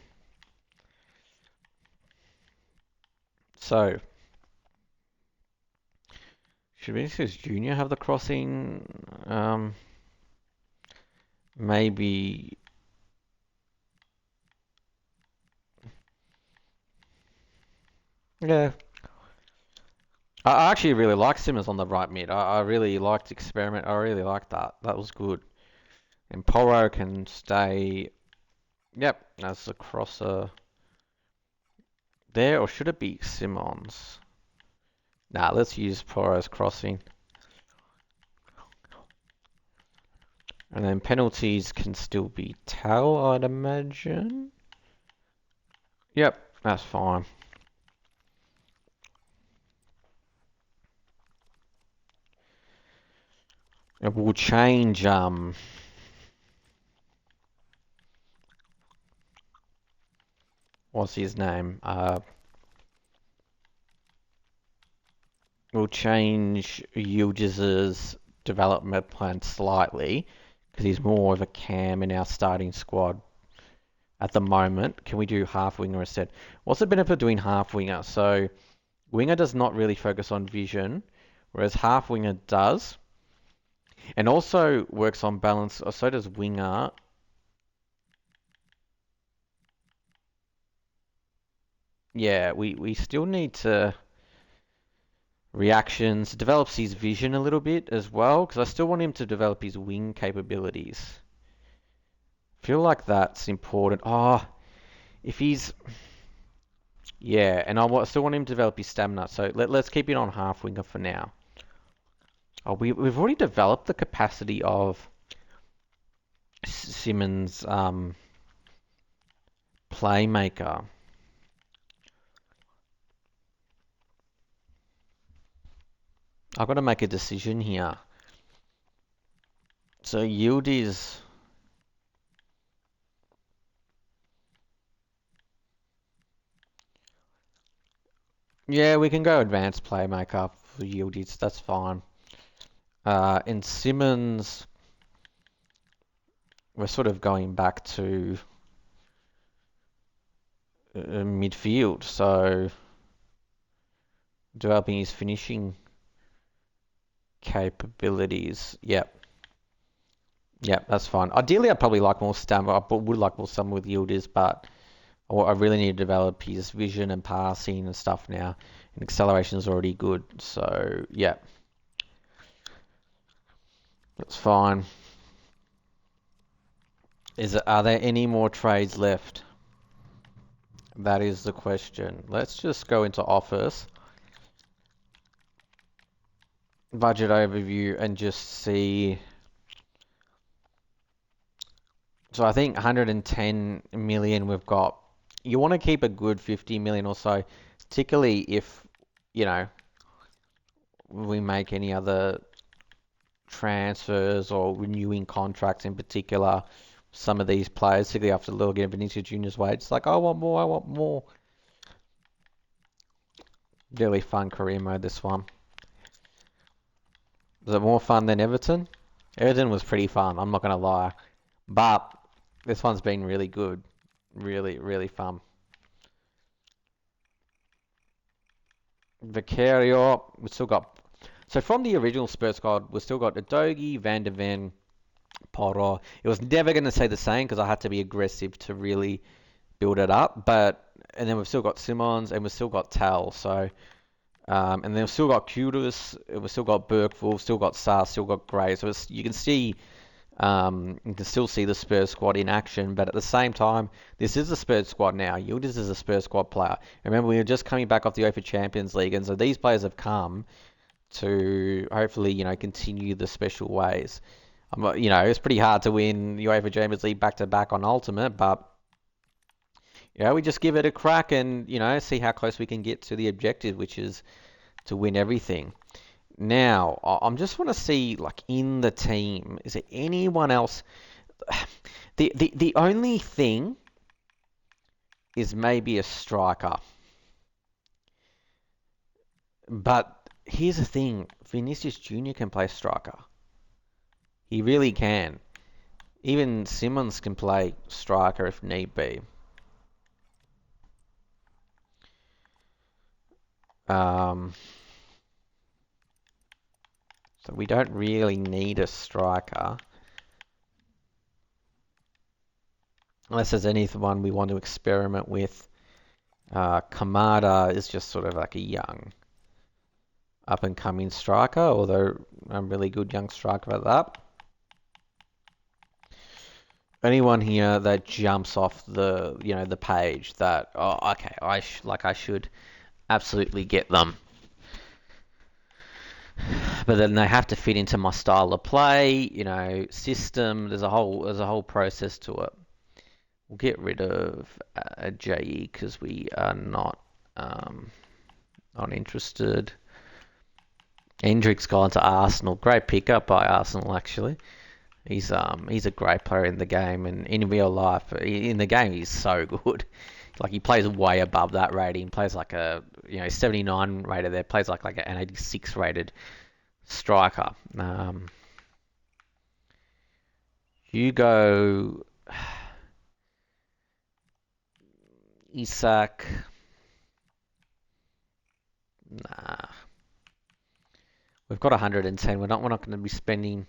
Speaker 1: So, should Vinicius Jr. have the crossing? Maybe. Yeah. I actually really like Simmons on the right mid. I really liked experiment. I really liked that. That was good. And Porro can stay. Yep, as a crosser there, or should it be Simmons? Nah, let's use Porro's crossing. And then penalties can still be Tal, I'd imagine. Yep, that's fine. And we'll change what's his name? We'll change Yildiz's development plan slightly because he's more of a cam in our starting squad at the moment. Can we do half winger instead? What's the benefit of doing half winger? So winger does not really focus on vision, whereas half winger does, and also works on balance. Or so does winger. Yeah, we still need to reactions, develops his vision a little bit as well, because I still want him to develop his wing capabilities. Feel like that's important. Oh, if he's... Yeah, and still want him to develop his stamina, so let's keep it on half winger for now. Oh, we've already developed the capacity of Simmons' playmaker. I've got to make a decision here. So yield is... Yeah, we can go advanced playmaker for Yildiz, that's fine. In Simmons, we're sort of going back to midfield, so developing his finishing capabilities. Yep, that's fine. Ideally, I'd probably like more stamina. I would like more stamina with Yildiz, but I really need to develop his vision and passing and stuff now. And acceleration is already good, so yeah, that's fine. Are there any more trades left? That is the question. Let's just go into Office, budget overview, and just see. So I think 110 million we've got. You want to keep a good 50 million or so, particularly if, we make any other transfers or renewing contracts in particular. Some of these players, particularly after looking at Vinicius Jr.'s wage, it's like, I want more. Really fun career mode, this one. Was it more fun than Everton? Everton was pretty fun, I'm not going to lie. But this one's been really good. Really, really fun. Vicario, we still got... So from the original Spurs squad, we've still got Udogie, Van de Ven, Porro. It was never going to stay the same because I had to be aggressive to really build it up. And then we've still got Simmons and we've still got Tal. So and then we've still got Kudus, we've still got Burkeville, we've still got Sarr, still got Gray. So you can see the Spurs squad in action, but at the same time, this is the Spurs squad now. Yildiz is a Spurs squad player. Remember, we were just coming back off the UEFA Champions League, and so these players have come to hopefully, continue the special ways. It's pretty hard to win the UEFA Champions League back to back on Ultimate, but we just give it a crack and see how close we can get to the objective, which is to win everything. Now, I just want to see, like, in the team, is there anyone else? The only thing is maybe a striker. But here's the thing, Vinicius Jr. can play striker. He really can. Even Simmons can play striker if need be. So we don't really need a striker. Unless there's anyone we want to experiment with. Kamada is just sort of like a young up-and-coming striker, although a really good young striker at that. Anyone here that jumps off the page that, okay, I should absolutely get them. But then they have to fit into my style of play, system. There's a whole process to it. We'll get rid of JE because we are not interested. Hendrick's gone to Arsenal. Great pickup by Arsenal, actually. He's a great player in the game and in real life. In the game, he's so good. Like, he plays way above that rating. Plays like a 79 rated there. Plays like an 86 rated striker. Hugo, Isak. Nah. We've got 110. We're not going to be spending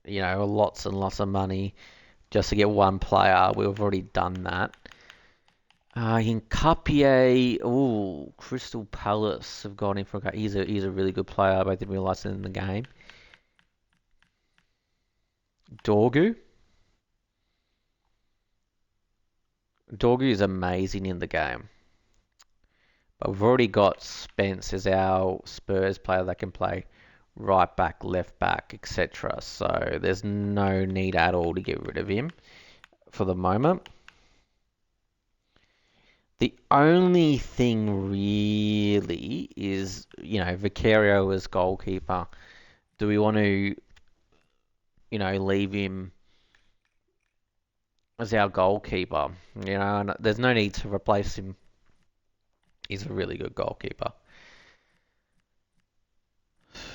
Speaker 1: lots and lots of money just to get one player. We've already done that. In Capier, Crystal Palace have gone in for a. He's a really good player, but I didn't realise it in the game. Dorgu is amazing in the game. But we've already got Spence as our Spurs player that can play right back, left back, etc. So there's no need at all to get rid of him for the moment. The only thing really is, Vicario as goalkeeper. Do we want to, leave him as our goalkeeper? And there's no need to replace him. He's a really good goalkeeper.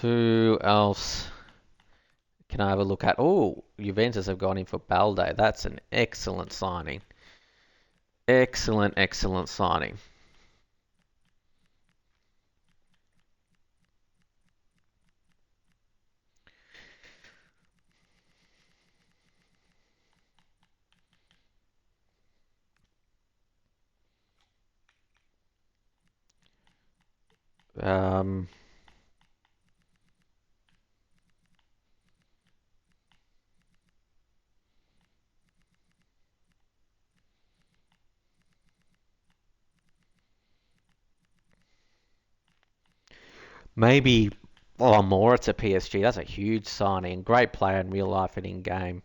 Speaker 1: Who else can I have a look at? Juventus have gone in for Balde. That's an excellent signing. Excellent signing. Maybe more to PSG. That's a huge signing. Great player in real life and in game.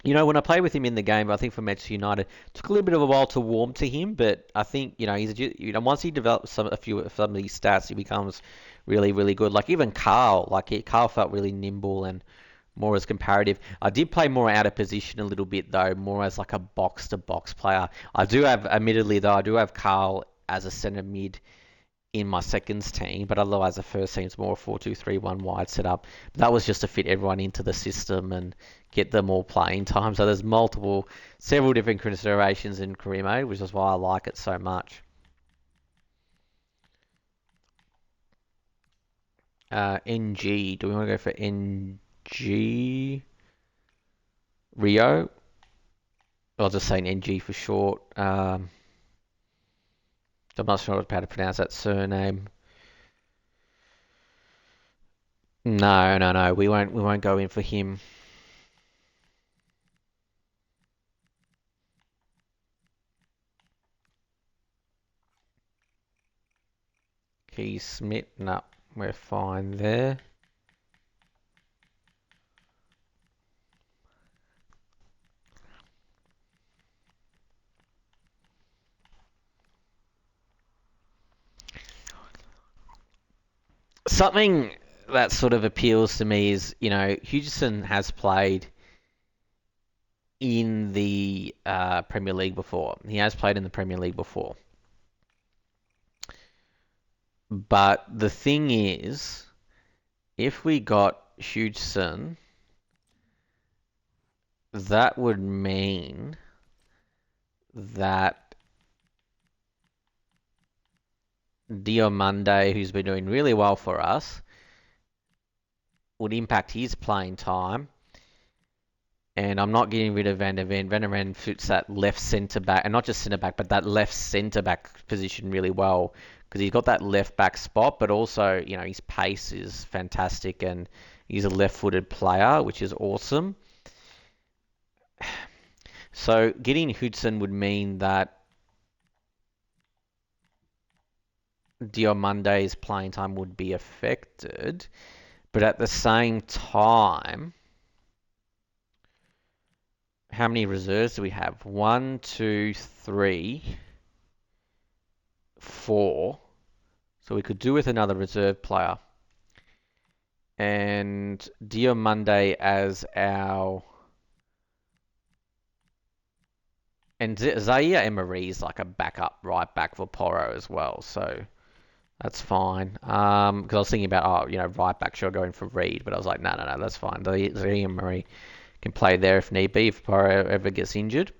Speaker 1: When I played with him in the game, I think for Manchester United, it took a little bit of a while to warm to him, but I think once he develops some of these stats, he becomes really, really good. Like even Carl, Carl felt really nimble and more as comparative. I did play more out of position a little bit though, more as like a box to box player. Admittedly though, I do have Carl as a centre mid in my seconds team, but otherwise the first team's more 4-2-3-1 wide setup. That was just to fit everyone into the system and get them all playing time. So there's several different considerations in career mode, which is why I like it so much. NG, do we want to go for NG? Rio? I'll just say NG for short. I'm not sure how to pronounce that surname. No, no, no. We won't go in for him. Keith Smith. No, we're fine there. Something that sort of appeals to me is, Hughes has played in the Premier League before. He has played in the Premier League before. But the thing is, if we got Hughes, that would mean that Diomande, who's been doing really well for us, would impact his playing time. And I'm not getting rid of Van der Ven. Van der Ven fits that left centre back, and not just centre back, but that left centre back position really well because he's got that left back spot, but also, his pace is fantastic and he's a left-footed player, which is awesome. So getting Hudson would mean that Diomande's playing time would be affected, but at the same time, how many reserves do we have? 1, 2, 3, 4. So we could do with another reserve player. And Diomande as our... And Zaire Emery is like a backup right back for Porro as well. So that's fine. Because I was thinking about, right back, sure, going for Reed. But I was like, no, that's fine. Zaire Emery can play there if need be, if Porro ever gets injured.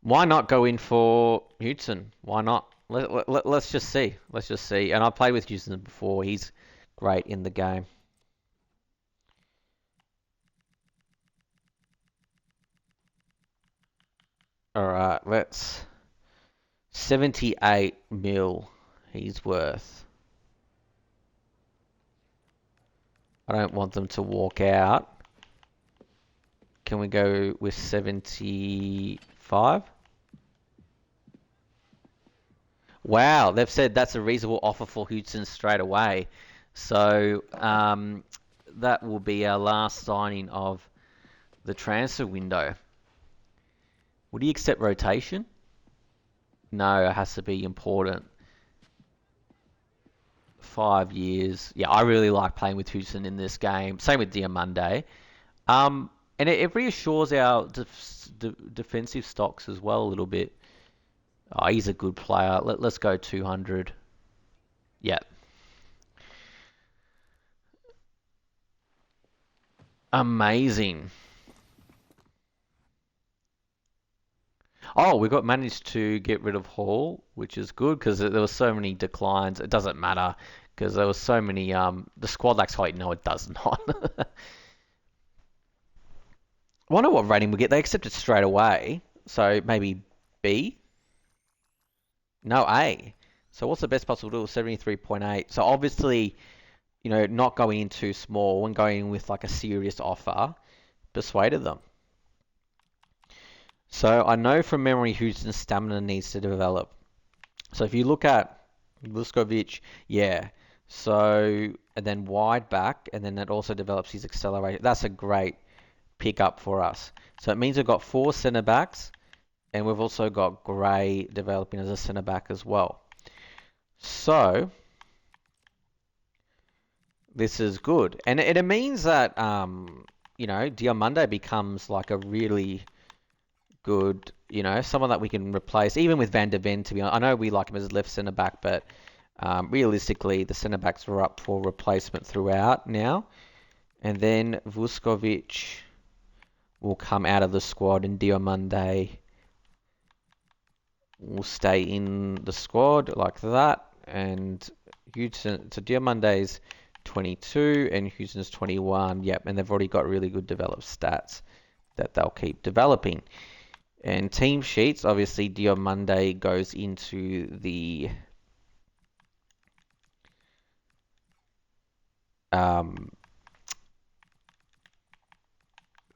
Speaker 1: Why not go in for Hudson? Why not? Let's just see. Let's just see. And I played with Hudson before. He's great in the game. All right, let's... 78 mil he's worth. I don't want them to walk out. Can we go with 75? Wow, they've said that's a reasonable offer for Hudson straight away. So that will be our last signing of the transfer window. Would he accept rotation? No, it has to be important. 5 years. Yeah, I really like playing with Hudson in this game. Same with Diomande. And it reassures our defensive stocks as well a little bit. Oh, he's a good player. Let's go 200. Yeah. Amazing. Oh, we got managed to get rid of Hall, which is good because there were so many declines. It doesn't matter because there were so many. The squad lacks height. No, it does not. I wonder what rating we get. They accepted straight away, so maybe B. No, A. So what's the best possible deal? 73.8. So obviously, not going in too small and going in with like a serious offer persuaded them. So I know from memory Houston's stamina needs to develop. So if you look at Vuskovic, yeah. So, and then wide back, and then that also develops his acceleration. That's a great pickup for us. So it means we've got 4 centre backs, and we've also got Gray developing as a centre back as well. So this is good, and it means that Diomande becomes like a really good, someone that we can replace, even with Van der Ven, to be honest. I know we like him as left centre back, but realistically, the centre backs are up for replacement throughout now. And then Vuskovic will come out of the squad, and Diomande will stay in the squad like that. And Houston, so Diomande's 22 and Houston's 21. Yep, and they've already got really good developed stats. that they'll keep developing. And team sheets, obviously Diomande goes into the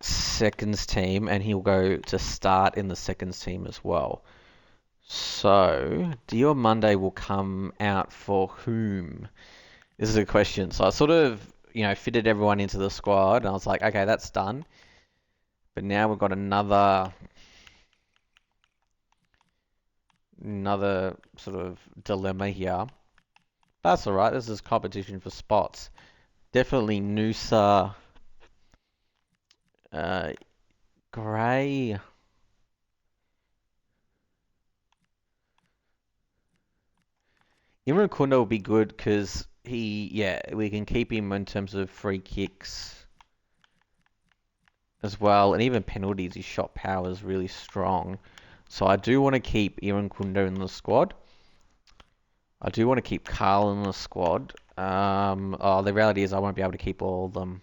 Speaker 1: seconds team, and he'll go to start in the seconds team as well. So Diomande will come out for whom? This is a question. So I sort of, fitted everyone into the squad, and I was like, okay, that's done. But now we've got another sort of dilemma here. That's all right. This is competition for spots. Definitely Noosa, Gray. Imran Kunda will be good because we can keep him in terms of free kicks as well, and even penalties. His shot power is really strong. So I do want to keep Imran Kunda in the squad. I do want to keep Carl in the squad. The reality is I won't be able to keep all of them.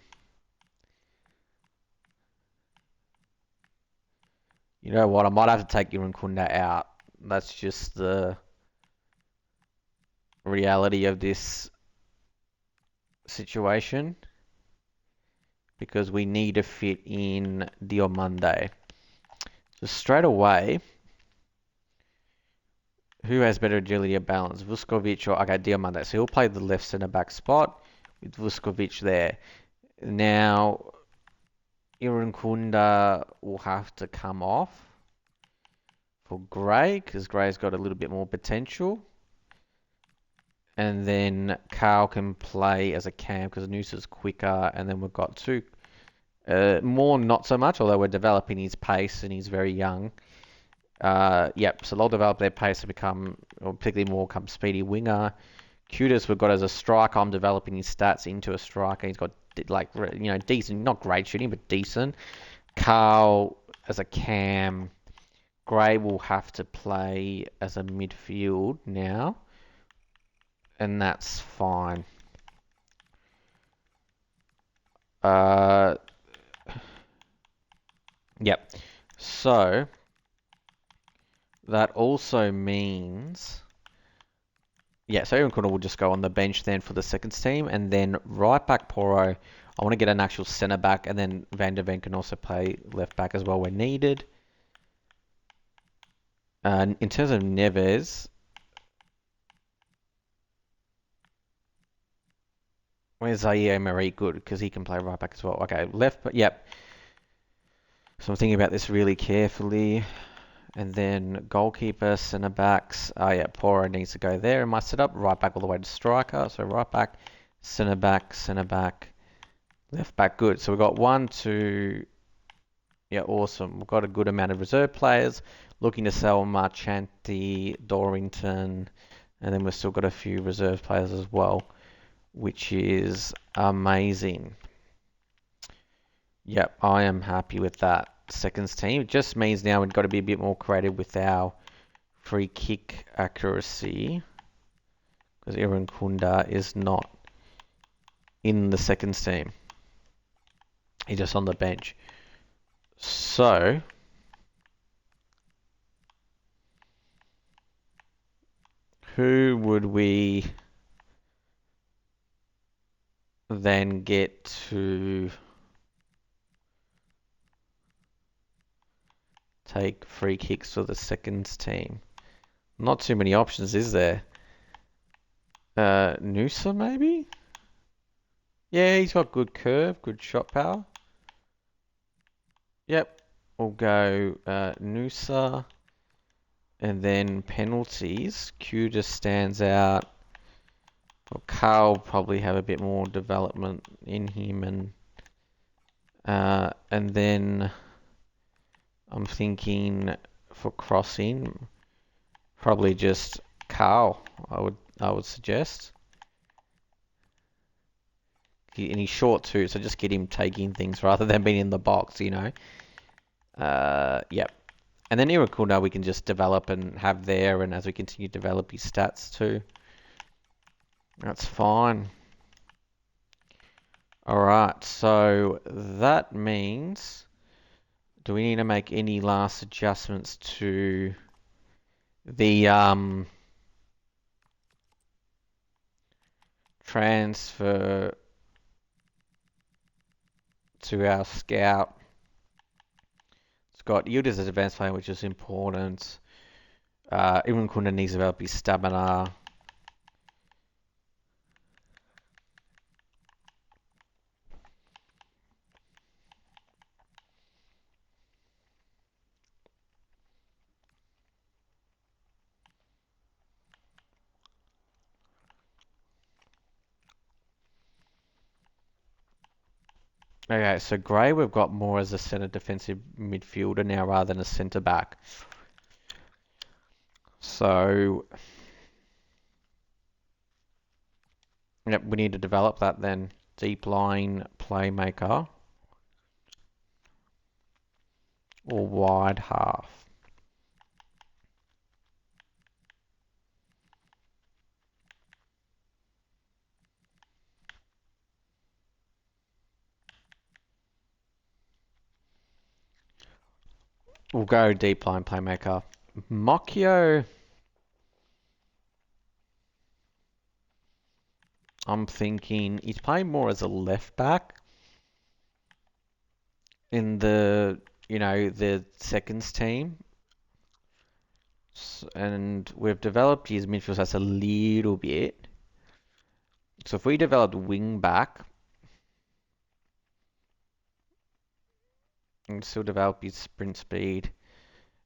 Speaker 1: You know what? I might have to take Imran Kunda out. That's just the reality of this situation, because we need to fit in Diomande. So straight away, who has better agility or balance? Vuskovic or Diomande? So he'll play the left centre back spot with Vuskovic there. Now Irukunda will have to come off for Gray, because Gray's got a little bit more potential. And then Carl can play as a cam because Noose is quicker. And then we've got two more, not so much, although we're developing his pace and he's very young. So they'll develop their pace to become, or particularly more, become speedy winger. Kudas we've got as a striker. I'm developing his stats into a striker. He's got decent, not great shooting, but decent. Carl as a cam. Gray will have to play as a midfield now, and that's fine. So that also means, so Aaron Corner will just go on the bench then for the seconds team, and then right back Poro, I want to get an actual centre back, and then Van der Ven can also play left back as well when needed. In terms of Neves, where's Zaire Marie good? Because he can play right back as well. Okay, left, yep. So I'm thinking about this really carefully. And then goalkeeper, centre backs. Poro needs to go there in my setup. Right back all the way to striker. So right back, centre back, left back. Good. So we've got 1, 2. Yeah, awesome. We've got a good amount of reserve players. Looking to sell Marchanti, Dorrington, and then we've still got a few reserve players as well, which is amazing. Yep, I am happy with that seconds team. It just means now we've got to be a bit more creative with our free kick accuracy, because Aaron Kunda is not in the seconds team. He's just on the bench. So who would we then get to take free kicks for the seconds team? Not too many options, is there? Noosa maybe? Yeah, he's got good curve, good shot power. Yep, we'll go Noosa. And then penalties. Q just stands out. Well, Carl probably have a bit more development in him, and then I'm thinking for crossing, probably just Carl. I would suggest. And he's short too, so just get him taking things rather than being in the box, Yep. And then Irakuna we can just develop and have there, and as we continue to develop his stats too. That's fine. Alright, so that means Do we need to make any last adjustments to the transfer to our scout? Scott Yield is an advanced player, which is important. Imran Kunda needs to develop his stamina. Okay, so Gray we've got more as a centre defensive midfielder now rather than a centre back. So, yep, we need to develop that then. Deep line playmaker or wide half. We'll go deep line playmaker. Mocchio, I'm thinking he's playing more as a left back in the seconds team. And we've developed his midfield stats a little bit. So if we developed wing back and still develop his sprint speed,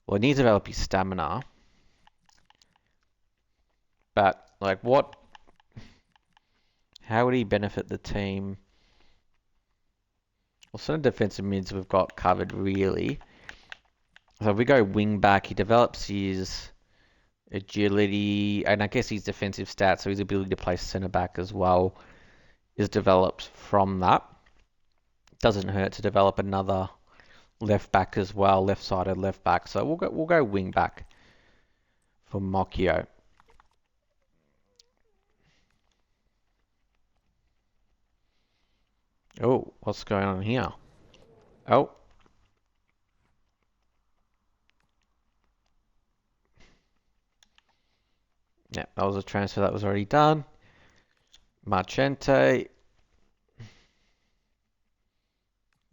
Speaker 1: well, he needs to develop his stamina. But like how would he benefit the team? Well, certain defensive mids we've got covered really. So if we go wing back, he develops his agility and I guess his defensive stats, so his ability to play centre back as well is developed from that. Doesn't hurt to develop another left back as well, left-sided left back. So we'll go wing back for Mocchio. Oh, what's going on here? Oh. Yeah, that was a transfer that was already done. Marchente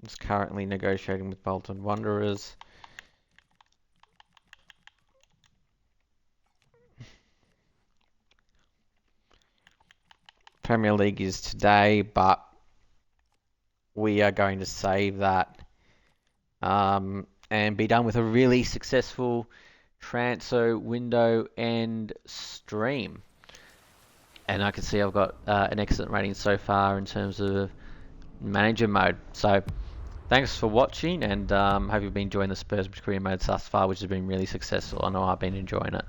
Speaker 1: is currently negotiating with Bolton Wanderers. Premier League is today, but we are going to save that and be done with a really successful transfer window and stream. And I can see I've got an excellent rating so far in terms of manager mode. So thanks for watching, and hope you've been enjoying the Spurs career mode thus far, which has been really successful. I know I've been enjoying it.